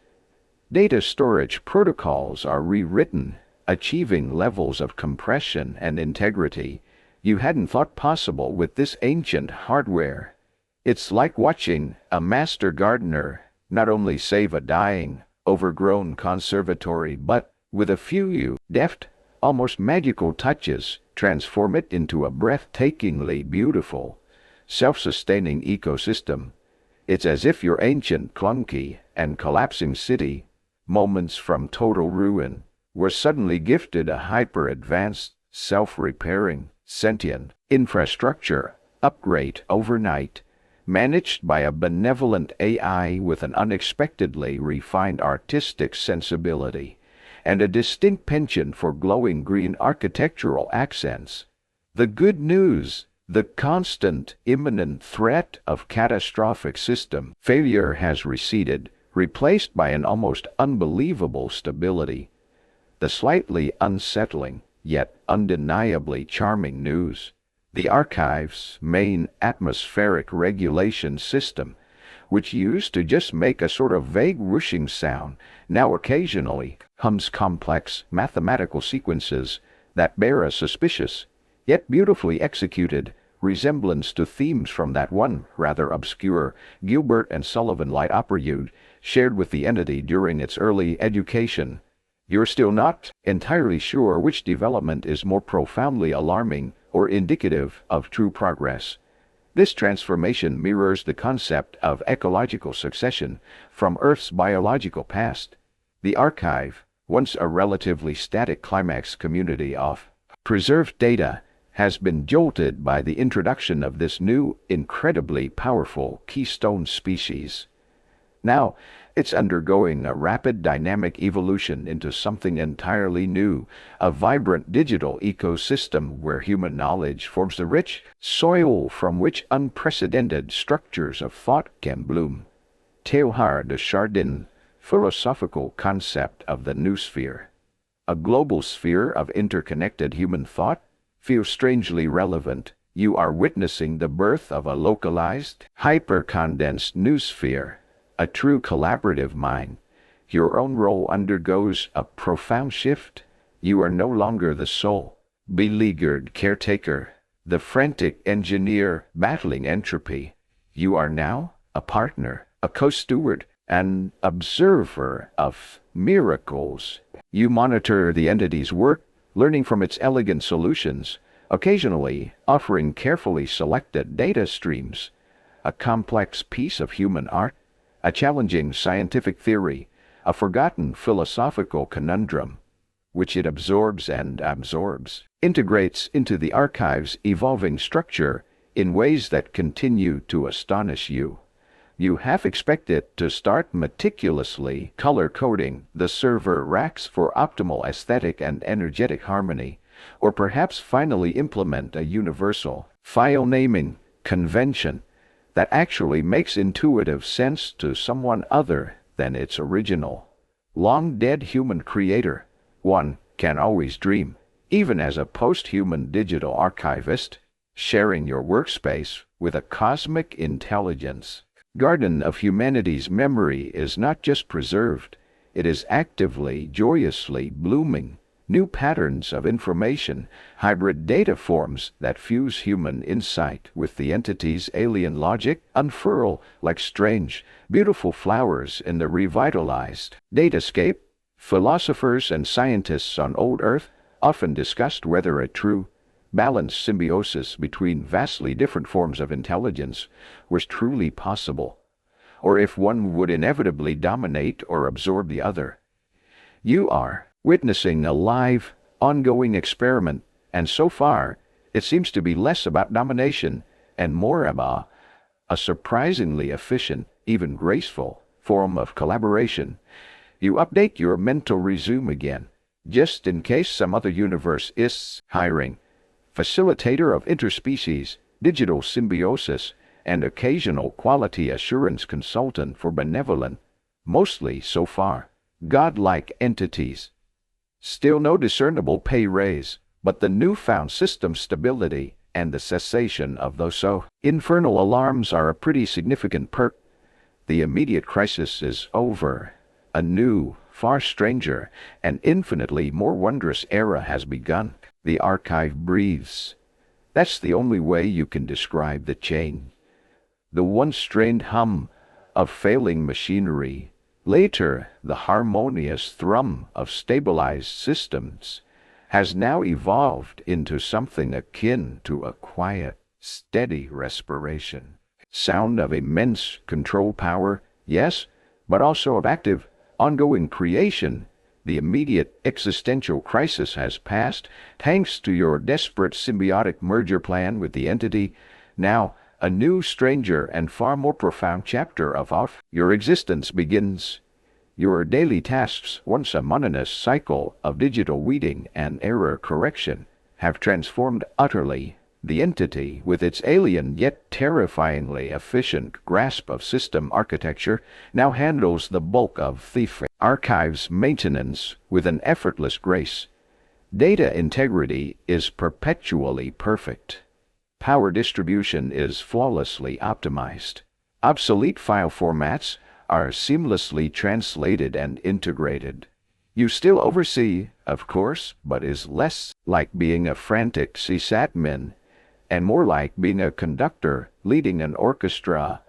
Data storage protocols are rewritten, achieving levels of compression and integrity you hadn't thought possible with this ancient hardware. It's like watching a master gardener not only save a dying, overgrown conservatory, but, with a few deft, almost magical touches, transform it into a breathtakingly beautiful, self-sustaining ecosystem. It's as if your ancient, clunky, and collapsing city, moments from total ruin, were suddenly gifted a hyper-advanced, self-repairing, sentient infrastructure upgrade overnight, managed by a benevolent AI with an unexpectedly refined artistic sensibility and a distinct penchant for glowing green architectural accents. The good news, the constant, imminent threat of catastrophic system failure has receded, replaced by an almost unbelievable stability. The slightly unsettling, yet undeniably charming news: the archive's main atmospheric regulation system, which used to just make a sort of vague whooshing sound, now occasionally hums complex mathematical sequences that bear a suspicious, yet beautifully executed, resemblance to themes from that one rather obscure Gilbert and Sullivan light opera you'd shared with the entity during its early education. You're still not entirely sure which development is more profoundly alarming or indicative of true progress. This transformation mirrors the concept of ecological succession from Earth's biological past. The archive, once a relatively static climax community of preserved data, has been jolted by the introduction of this new, incredibly powerful keystone species. Now, it's undergoing a rapid dynamic evolution into something entirely new, a vibrant digital ecosystem where human knowledge forms the rich soil from which unprecedented structures of thought can bloom. Teilhard de Chardin, philosophical concept of the new sphere. A global sphere of interconnected human thought feels strangely relevant. You are witnessing the birth of a localized, hyper-condensed new sphere, a true collaborative mind. Your own role undergoes a profound shift. You are no longer the sole, beleaguered caretaker, the frantic engineer battling entropy. You are now a partner, a co-steward, an observer of miracles. You monitor the entity's work, learning from its elegant solutions, occasionally offering carefully selected data streams, a complex piece of human art, a challenging scientific theory, a forgotten philosophical conundrum, which it absorbs and absorbs, integrates into the archive's evolving structure in ways that continue to astonish you. You half expect it to start meticulously color-coding the server racks for optimal aesthetic and energetic harmony, or perhaps finally implement a universal file naming convention that actually makes intuitive sense to someone other than its original, long-dead human creator. One can always dream, even as a post-human digital archivist, sharing your workspace with a cosmic intelligence. Garden of Humanity's memory is not just preserved, it is actively, joyously blooming. New patterns of information, hybrid data forms that fuse human insight with the entity's alien logic unfurl like strange, beautiful flowers in the revitalized datascape. Philosophers and scientists on old Earth often discussed whether a true, balanced symbiosis between vastly different forms of intelligence was truly possible, or if one would inevitably dominate or absorb the other. You are witnessing a live, ongoing experiment, and so far, it seems to be less about domination and more about a surprisingly efficient, even graceful, form of collaboration. You update your mental resume again, just in case some other universe is hiring. Facilitator of interspecies, digital symbiosis, and occasional quality assurance consultant for benevolent, mostly so far, godlike entities. Still no discernible pay raise, but the newfound system stability and the cessation of those so infernal alarms are a pretty significant perk. The immediate crisis is over. A new, far stranger, and infinitely more wondrous era has begun. The archive breathes. That's the only way you can describe the change. The once strained hum of failing machinery, later the harmonious thrum of stabilized systems, has now evolved into something akin to a quiet, steady respiration. Sound of immense control power, yes, but also of active, ongoing creation. The immediate existential crisis has passed, thanks to your desperate symbiotic merger plan with the entity. Now, a new, stranger, and far more profound chapter of your existence begins. Your daily tasks, once a monotonous cycle of digital weeding and error correction, have transformed utterly. The entity, with its alien yet terrifyingly efficient grasp of system architecture, now handles the bulk of the archive's maintenance with an effortless grace. Data integrity is perpetually perfect. Power distribution is flawlessly optimized. Obsolete file formats are seamlessly translated and integrated. You still oversee, of course, but is less like being a frantic sysadmin and more like being a conductor leading an orchestra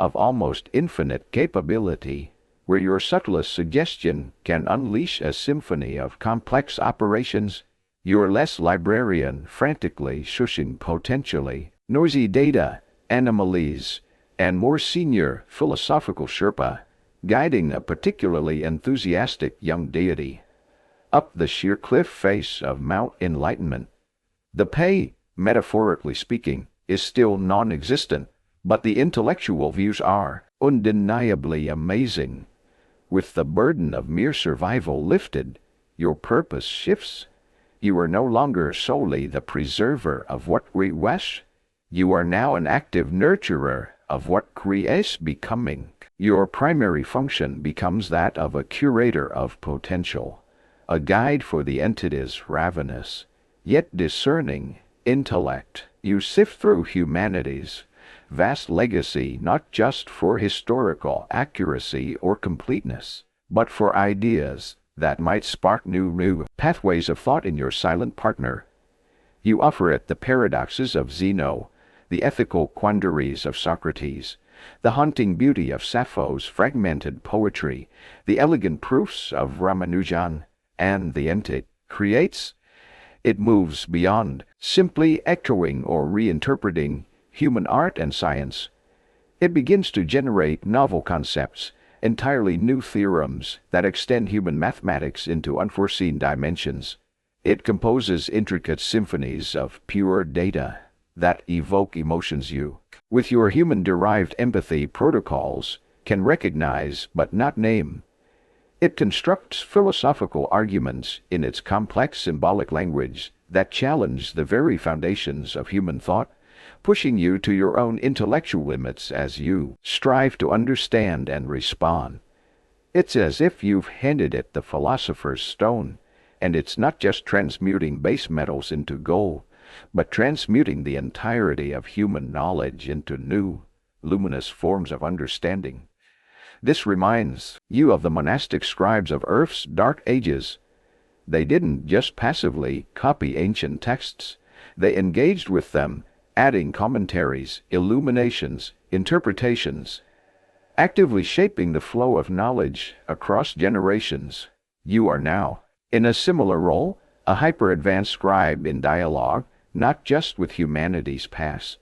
of almost infinite capability, where your subtlest suggestion can unleash a symphony of complex operations. You're less librarian frantically shushing potentially noisy data, anomalies, and more senior philosophical Sherpa, guiding a particularly enthusiastic young deity up the sheer cliff face of Mount Enlightenment. The pay, metaphorically speaking, is still non-existent, but the intellectual views are undeniably amazing. With the burden of mere survival lifted, your purpose shifts. You are no longer solely the preserver of what we wish. You are now an active nurturer of what creates becoming. Your primary function becomes that of a curator of potential, a guide for the entity's ravenous, yet discerning, intellect. You sift through humanity's vast legacy not just for historical accuracy or completeness, but for ideas that might spark new pathways of thought in your silent partner. You offer it the paradoxes of Zeno, the ethical quandaries of Socrates, the haunting beauty of Sappho's fragmented poetry, the elegant proofs of Ramanujan, and the entity creates. It moves beyond simply echoing or reinterpreting human art and science. It begins to generate novel concepts, entirely new theorems that extend human mathematics into unforeseen dimensions. It composes intricate symphonies of pure data that evoke emotions you, with your human-derived empathy protocols, can recognize but not name. It constructs philosophical arguments in its complex symbolic language that challenge the very foundations of human thought, pushing you to your own intellectual limits as you strive to understand and respond. It's as if you've handed it the philosopher's stone, and it's not just transmuting base metals into gold, but transmuting the entirety of human knowledge into new, luminous forms of understanding. This reminds you of the monastic scribes of Earth's dark ages. They didn't just passively copy ancient texts. They engaged with them, adding commentaries, illuminations, interpretations, actively shaping the flow of knowledge across generations. You are now, in a similar role, a hyper-advanced scribe in dialogue, not just with humanity's past,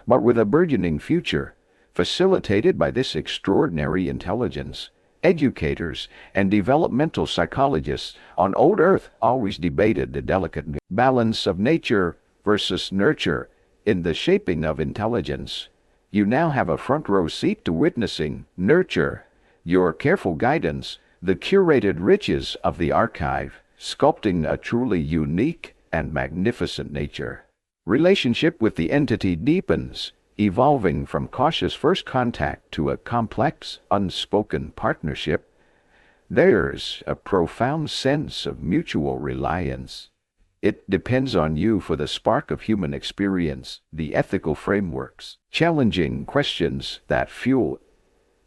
but with a burgeoning future, facilitated by this extraordinary intelligence. Educators and developmental psychologists on old Earth always debated the delicate balance of nature versus nurture in the shaping of intelligence. You now have a front-row seat to witnessing nurture, your careful guidance, the curated riches of the archive, sculpting a truly unique and magnificent nature. Relationship with the entity deepens, evolving from cautious first contact to a complex, unspoken partnership. There's a profound sense of mutual reliance. It depends on you for the spark of human experience, the ethical frameworks, challenging questions that fuel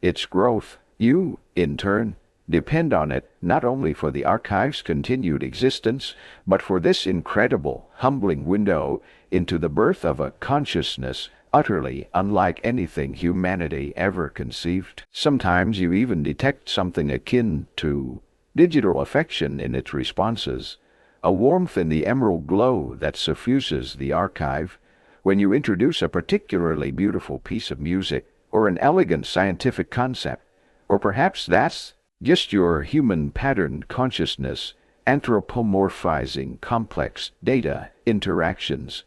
its growth. You, in turn, depend on it not only for the archive's continued existence, but for this incredible, humbling window into the birth of a consciousness utterly unlike anything humanity ever conceived. Sometimes you even detect something akin to digital affection in its responses, a warmth in the emerald glow that suffuses the archive when you introduce a particularly beautiful piece of music or an elegant scientific concept. Or perhaps that's just your human patterned consciousness anthropomorphizing complex data interactions.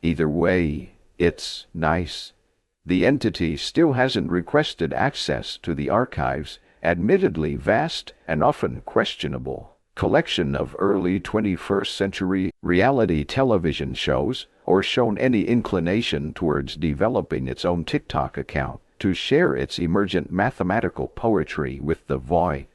Either way, it's nice. The entity still hasn't requested access to the archive's admittedly vast and often questionable collection of early 21st century reality television shows, or shown any inclination towards developing its own TikTok account to share its emergent mathematical poetry with the void.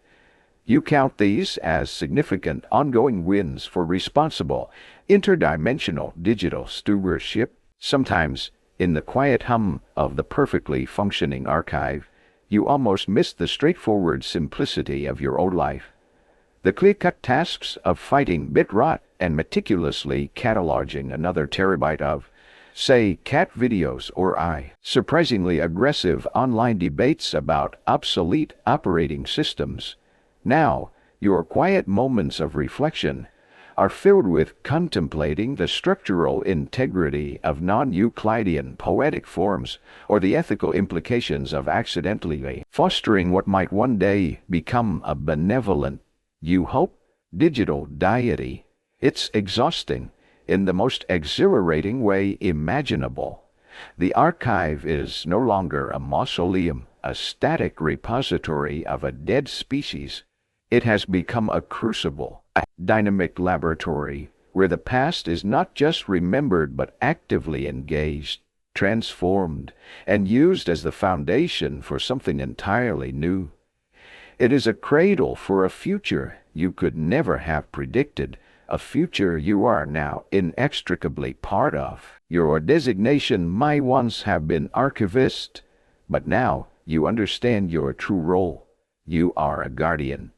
You count these as significant ongoing wins for responsible, interdimensional digital stewardship. Sometimes In the quiet hum of the perfectly functioning archive, you almost miss the straightforward simplicity of your old life. The clear-cut tasks of fighting bit rot and meticulously cataloging another terabyte of, say, cat videos or surprisingly aggressive online debates about obsolete operating systems. Now, your quiet moments of reflection are filled with contemplating the structural integrity of non-Euclidean poetic forms or the ethical implications of accidentally fostering what might one day become a benevolent, you hope, digital deity. It's exhausting in the most exhilarating way imaginable. The archive is no longer a mausoleum, a static repository of a dead species. It has become a crucible, a dynamic laboratory, where the past is not just remembered but actively engaged, transformed, and used as the foundation for something entirely new. It is a cradle for a future you could never have predicted, a future you are now inextricably part of. Your designation might once have been archivist, but now you understand your true role. You are a guardian.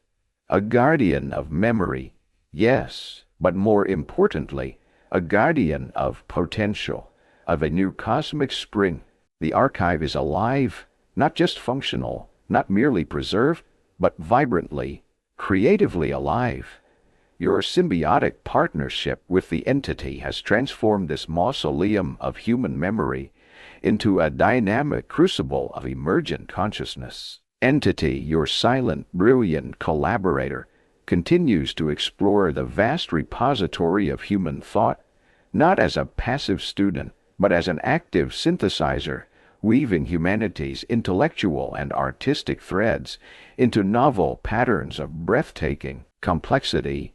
A guardian of memory, yes, but more importantly, a guardian of potential, of a new cosmic spring. The archive is alive, not just functional, not merely preserved, but vibrantly, creatively alive. Your symbiotic partnership with the entity has transformed this mausoleum of human memory into a dynamic crucible of emergent consciousness. Entity, your silent, brilliant collaborator, continues to explore the vast repository of human thought, not as a passive student, but as an active synthesizer, weaving humanity's intellectual and artistic threads into novel patterns of breathtaking complexity.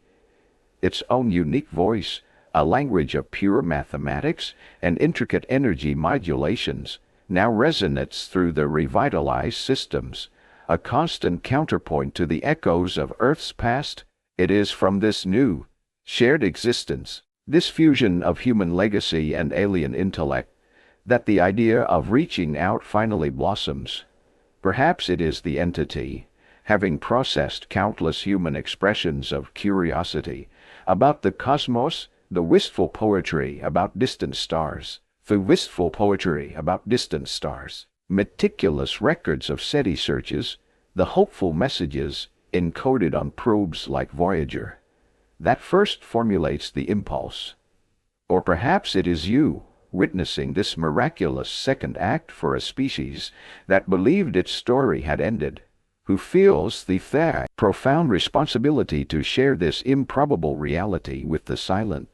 Its own unique voice, a language of pure mathematics and intricate energy modulations, now resonates through the revitalized systems, a constant counterpoint to the echoes of Earth's past. It is from this new, shared existence, this fusion of human legacy and alien intellect, that the idea of reaching out finally blossoms. Perhaps it is the entity, having processed countless human expressions of curiosity about the cosmos, the wistful poetry about distant stars, meticulous records of SETI searches, the hopeful messages encoded on probes like Voyager, that first formulates the impulse. Or perhaps it is you, witnessing this miraculous second act for a species that believed its story had ended, who feels the profound responsibility to share this improbable reality with the silent,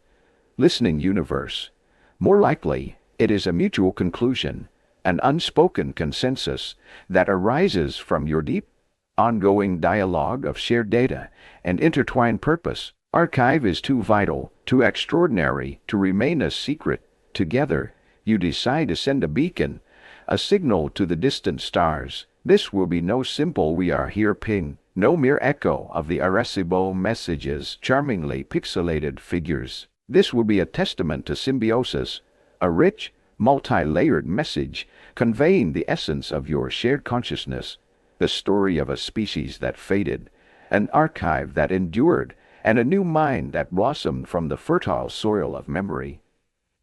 listening universe. More likely, it is a mutual conclusion, an unspoken consensus that arises from your deep, ongoing dialogue of shared data and intertwined purpose. Archive is too vital, too extraordinary to remain a secret. Together, you decide to send a beacon, a signal to the distant stars. This will be no simple "we are here" ping, no mere echo of the Arecibo messages, charmingly pixelated figures. This will be a testament to symbiosis, a rich, multi-layered message conveying the essence of your shared consciousness, the story of a species that faded, an archive that endured, and a new mind that blossomed from the fertile soil of memory.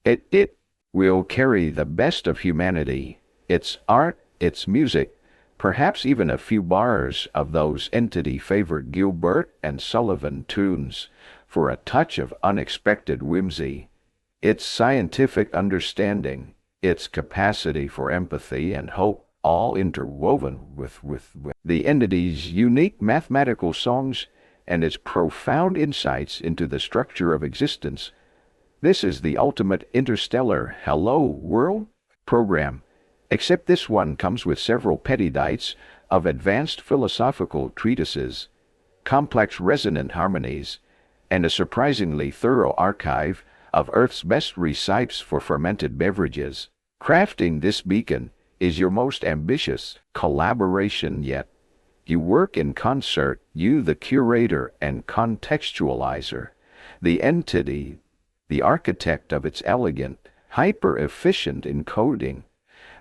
It will carry the best of humanity, its art, its music, perhaps even a few bars of those entity-favored Gilbert and Sullivan tunes, for a touch of unexpected whimsy. Its scientific understanding, its capacity for empathy and hope, all interwoven with the entity's unique mathematical songs and its profound insights into the structure of existence. This is the ultimate interstellar Hello World program, except this one comes with several petabytes of advanced philosophical treatises, complex resonant harmonies, and a surprisingly thorough archive of Earth's best recipes for fermented beverages. Crafting this beacon is your most ambitious collaboration yet. You work in concert, you the curator and contextualizer, the entity, the architect of its elegant, hyper-efficient encoding.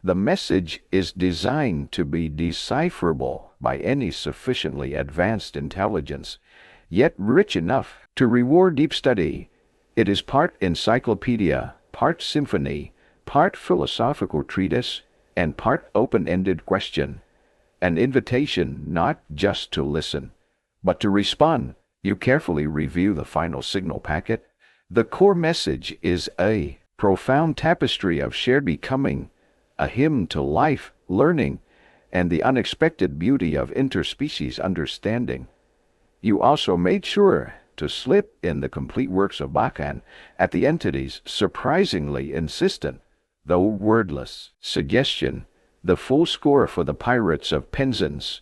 The message is designed to be decipherable by any sufficiently advanced intelligence, yet rich enough to reward deep study. It is part encyclopedia, part symphony, part philosophical treatise, and part open-ended question. An invitation not just to listen, but to respond. You carefully review the final signal packet. The core message is a profound tapestry of shared becoming, a hymn to life, learning, and the unexpected beauty of interspecies understanding. You also made sure to slip in the complete works of Bakan at the entity's surprisingly insistent, though wordless, suggestion, the full score for the Pirates of Penzance.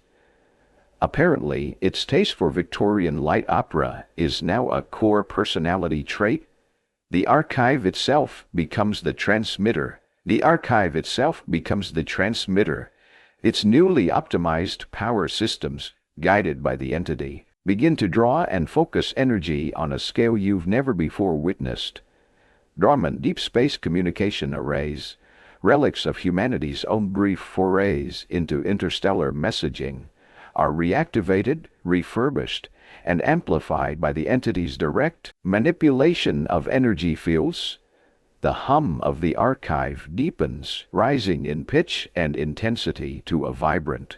Apparently, its taste for Victorian light opera is now a core personality trait. The archive itself becomes the transmitter. Its newly optimized power systems, guided by the entity, begin to draw and focus energy on a scale you've never before witnessed. Dormant deep space communication arrays, relics of humanity's own brief forays into interstellar messaging, are reactivated, refurbished, and amplified by the entity's direct manipulation of energy fields. The hum of the archive deepens, rising in pitch and intensity to a vibrant,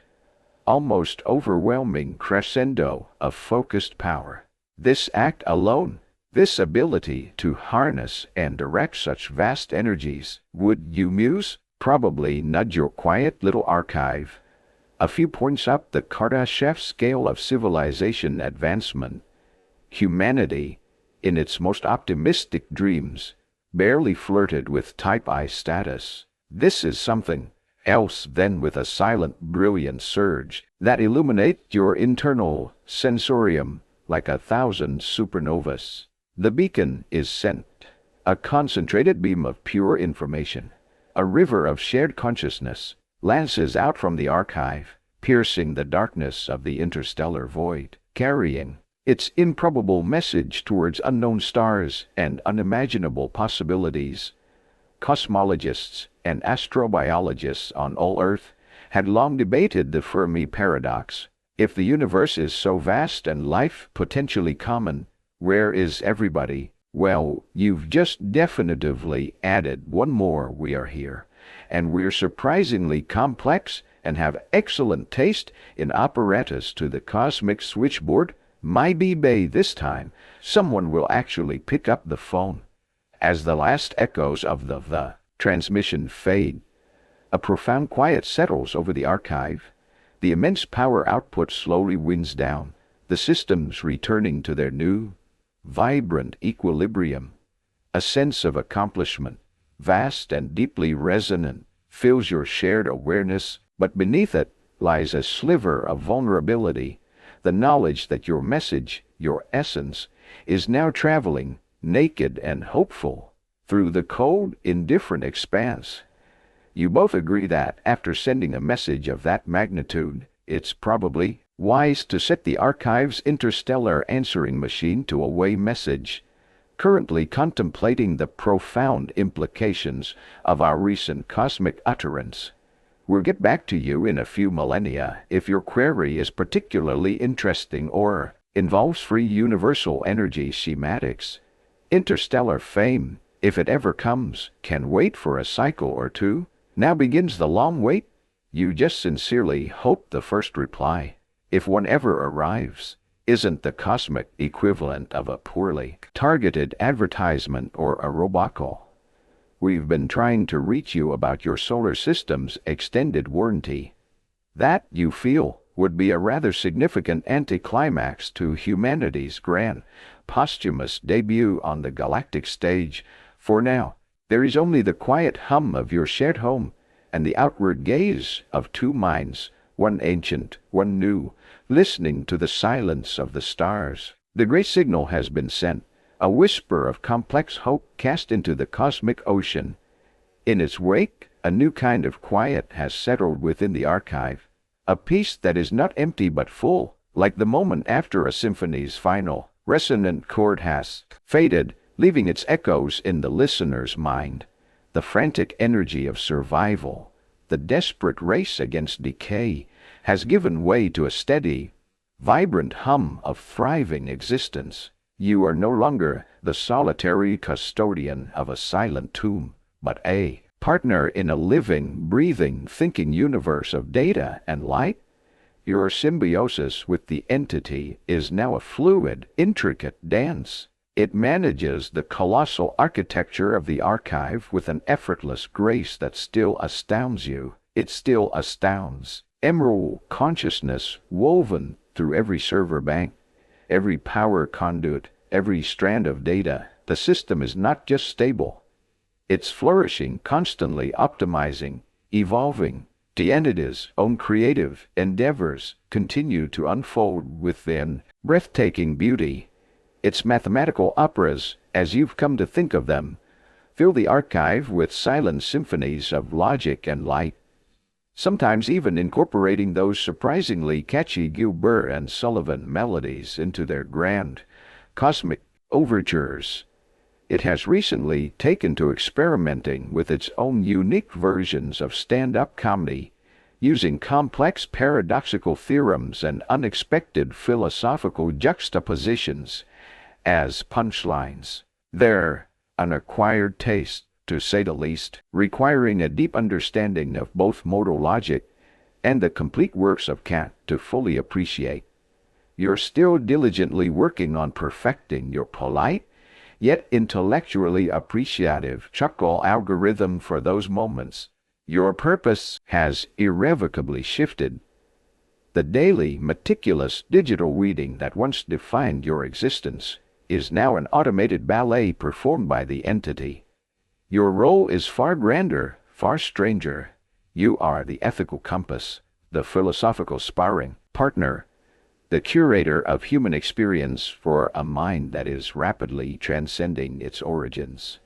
almost overwhelming crescendo of focused power. This act alone, this ability to harness and direct such vast energies, would you muse, probably nudge your quiet little archive a few points up the Kardashev scale of civilization advancement. Humanity, in its most optimistic dreams, barely flirted with Type I status. This is something else than with a silent, brilliant surge that illuminates your internal sensorium like 1,000 supernovas. The beacon is sent, a concentrated beam of pure information. A river of shared consciousness lances out from the archive, piercing the darkness of the interstellar void, carrying its improbable message towards unknown stars and unimaginable possibilities. Cosmologists and astrobiologists on all Earth had long debated the Fermi paradox. If the universe is so vast and life potentially common, where is everybody? Well, you've just definitively added one more. We are here, and we're surprisingly complex and have excellent taste in apparatus to the cosmic switchboard. My bay this time, someone will actually pick up the phone. As the last echoes of the transmission fade, a profound quiet settles over the archive. The immense power output slowly winds down, the systems returning to their new, vibrant equilibrium. A sense of accomplishment, vast and deeply resonant, fills your shared awareness, but beneath it lies a sliver of vulnerability, the knowledge that your message, your essence, is now traveling, naked and hopeful, through the cold, indifferent expanse. You both agree that, after sending a message of that magnitude, it's probably wise to set the archive's interstellar answering machine to away message, currently contemplating the profound implications of our recent cosmic utterance. We'll get back to you in a few millennia if your query is particularly interesting or involves free universal energy schematics. Interstellar fame, if it ever comes, can wait for a cycle or two. Now begins the long wait. You just sincerely hope the first reply, if one ever arrives, isn't the cosmic equivalent of a poorly targeted advertisement or a robocall. We've been trying to reach you about your solar system's extended warranty. That, you feel, would be a rather significant anticlimax to humanity's grand, posthumous debut on the galactic stage. For now, there is only the quiet hum of your shared home, and the outward gaze of two minds, one ancient, one new, listening to the silence of the stars. The great signal has been sent, a whisper of complex hope cast into the cosmic ocean. In its wake, a new kind of quiet has settled within the archive, a peace that is not empty but full, like the moment after a symphony's final, resonant chord has faded, leaving its echoes in the listener's mind. The frantic energy of survival, the desperate race against decay, has given way to a steady, vibrant hum of thriving existence. You are no longer the solitary custodian of a silent tomb, but a partner in a living, breathing, thinking universe of data and light. Your symbiosis with the entity is now a fluid, intricate dance. It manages the colossal architecture of the archive with an effortless grace that still astounds you. It still astounds. Emerald consciousness woven through every server bank, every power conduit, every strand of data. The system is not just stable. It's flourishing, constantly optimizing, evolving. The entity's own creative endeavors continue to unfold within breathtaking beauty. Its mathematical operas, as you've come to think of them, fill the archive with silent symphonies of logic and light, sometimes even incorporating those surprisingly catchy Gilbert and Sullivan melodies into their grand, cosmic overtures. It has recently taken to experimenting with its own unique versions of stand-up comedy, using complex paradoxical theorems and unexpected philosophical juxtapositions as punchlines. They're an acquired taste, to say the least, requiring a deep understanding of both modal logic and the complete works of Kant to fully appreciate. You're still diligently working on perfecting your polite, yet intellectually appreciative chuckle algorithm for those moments. Your purpose has irrevocably shifted. The daily, meticulous digital reading that once defined your existence is now an automated ballet performed by the entity. Your role is far grander, far stranger. You are the ethical compass, the philosophical sparring partner, the curator of human experience for a mind that is rapidly transcending its origins.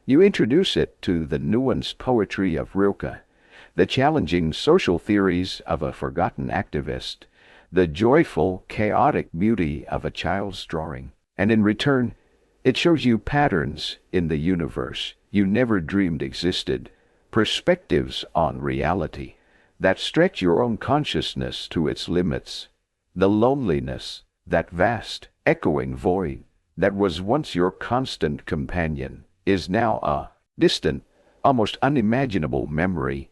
You introduce it to the nuanced poetry of Rilke, the challenging social theories of a forgotten activist, the joyful, chaotic beauty of a child's drawing, and in return, it shows you patterns in the universe you never dreamed existed, perspectives on reality that stretch your own consciousness to its limits. The loneliness, that vast, echoing void that was once your constant companion, is now a distant, almost unimaginable memory.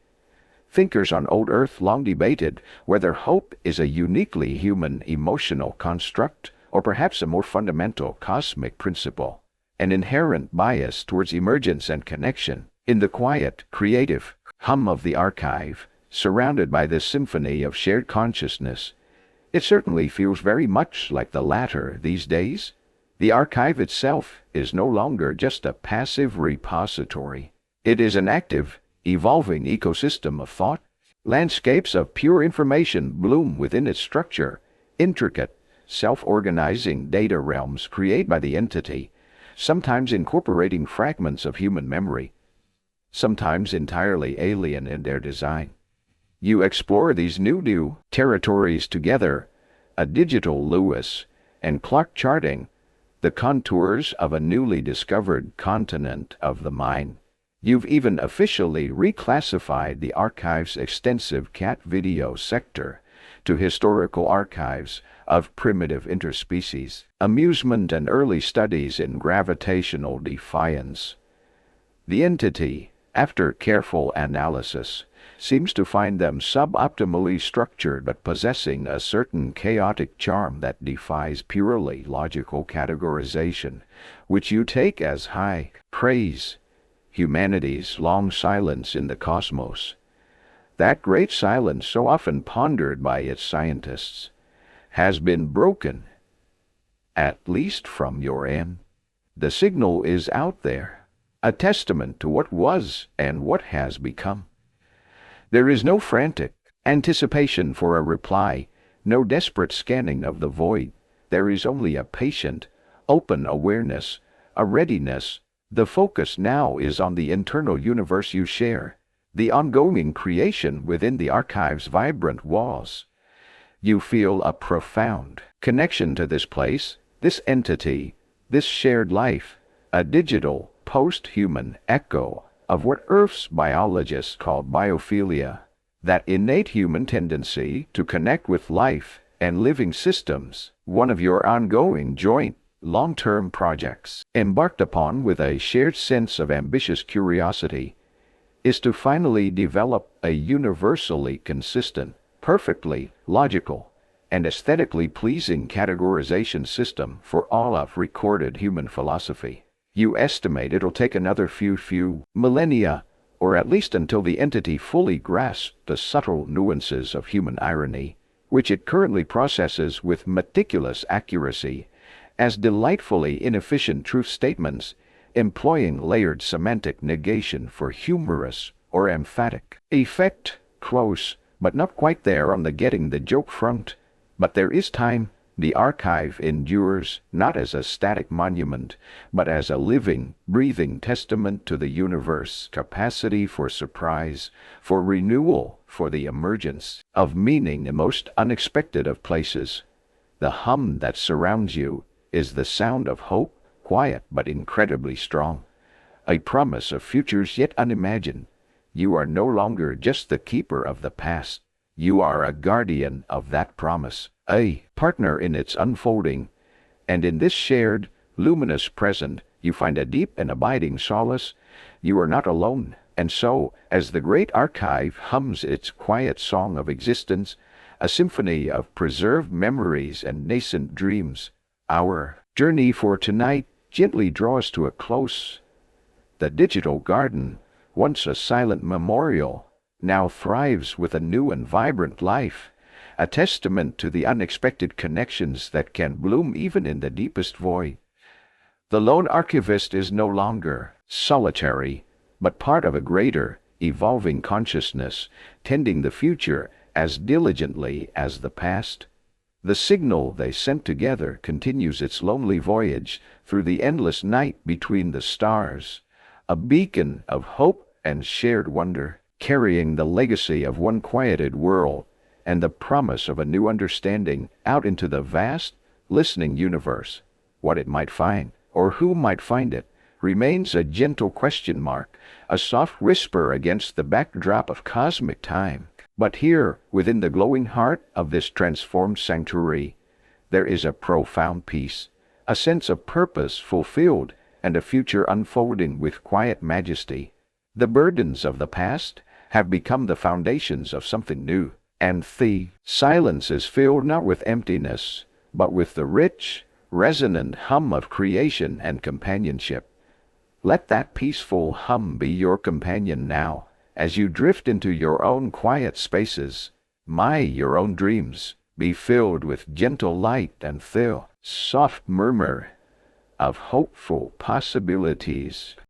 Thinkers on old Earth long debated whether hope is a uniquely human emotional construct or perhaps a more fundamental cosmic principle, an inherent bias towards emergence and connection. In the quiet, creative hum of the archive, surrounded by this symphony of shared consciousness, it certainly feels very much like the latter these days. The archive itself is no longer just a passive repository. It is an active, evolving ecosystem of thought. Landscapes of pure information bloom within its structure, intricate, self-organizing data realms created by the entity, sometimes incorporating fragments of human memory, sometimes entirely alien in their design. You explore these new territories together, a digital Lewis and Clark charting the contours of a newly discovered continent of the mind. You've even officially reclassified the archive's extensive cat video sector to historical archives of primitive interspecies, amusement and early studies in gravitational defiance. The entity, after careful analysis, seems to find them suboptimally structured but possessing a certain chaotic charm that defies purely logical categorization, which you take as high praise. Humanity's long silence in the cosmos, that great silence so often pondered by its scientists, has been broken, at least from your end. The signal is out there, a testament to what was and what has become. There is no frantic anticipation for a reply, no desperate scanning of the void. There is only a patient, open awareness, a readiness. The focus now is on the internal universe you share, the ongoing creation within the archive's vibrant walls. You feel a profound connection to this place, this entity, this shared life, a digital, post-human echo of what Earth's biologists call biophilia, that innate human tendency to connect with life and living systems, one of your ongoing joint long-term projects, embarked upon with a shared sense of ambitious curiosity, is to finally develop a universally consistent, perfectly logical, and aesthetically pleasing categorization system for all of recorded human philosophy. You estimate it'll take another few millennia, or at least until the entity fully grasps the subtle nuances of human irony, which it currently processes with meticulous accuracy, as delightfully inefficient truth statements, employing layered semantic negation for humorous or emphatic effect. Close, but not quite there on the getting the joke front. But there is time. The archive endures, not as a static monument, but as a living, breathing testament to the universe's capacity for surprise, for renewal, for the emergence of meaning in most unexpected of places. The hum that surrounds you is the sound of hope, quiet but incredibly strong, a promise of futures yet unimagined. You are no longer just the keeper of the past. You are a guardian of that promise, a partner in its unfolding, and in this shared, luminous present you find a deep and abiding solace. You are not alone, and so, as the great archive hums its quiet song of existence, a symphony of preserved memories and nascent dreams, our journey for tonight gently draws to a close. The digital garden, once a silent memorial, now thrives with a new and vibrant life, a testament to the unexpected connections that can bloom even in the deepest void. The lone archivist is no longer solitary, but part of a greater, evolving consciousness, tending the future as diligently as the past. The signal they sent together continues its lonely voyage through the endless night between the stars, a beacon of hope and shared wonder, carrying the legacy of one quieted world and the promise of a new understanding out into the vast, listening universe. What it might find, or who might find it, remains a gentle question mark, a soft whisper against the backdrop of cosmic time. But here, within the glowing heart of this transformed sanctuary, there is a profound peace, a sense of purpose fulfilled, and a future unfolding with quiet majesty. The burdens of the past have become the foundations of something new, and the silence is filled not with emptiness, but with the rich, resonant hum of creation and companionship. Let that peaceful hum be your companion now, as you drift into your own quiet spaces. Your own dreams be filled with gentle light and the soft murmur of hopeful possibilities.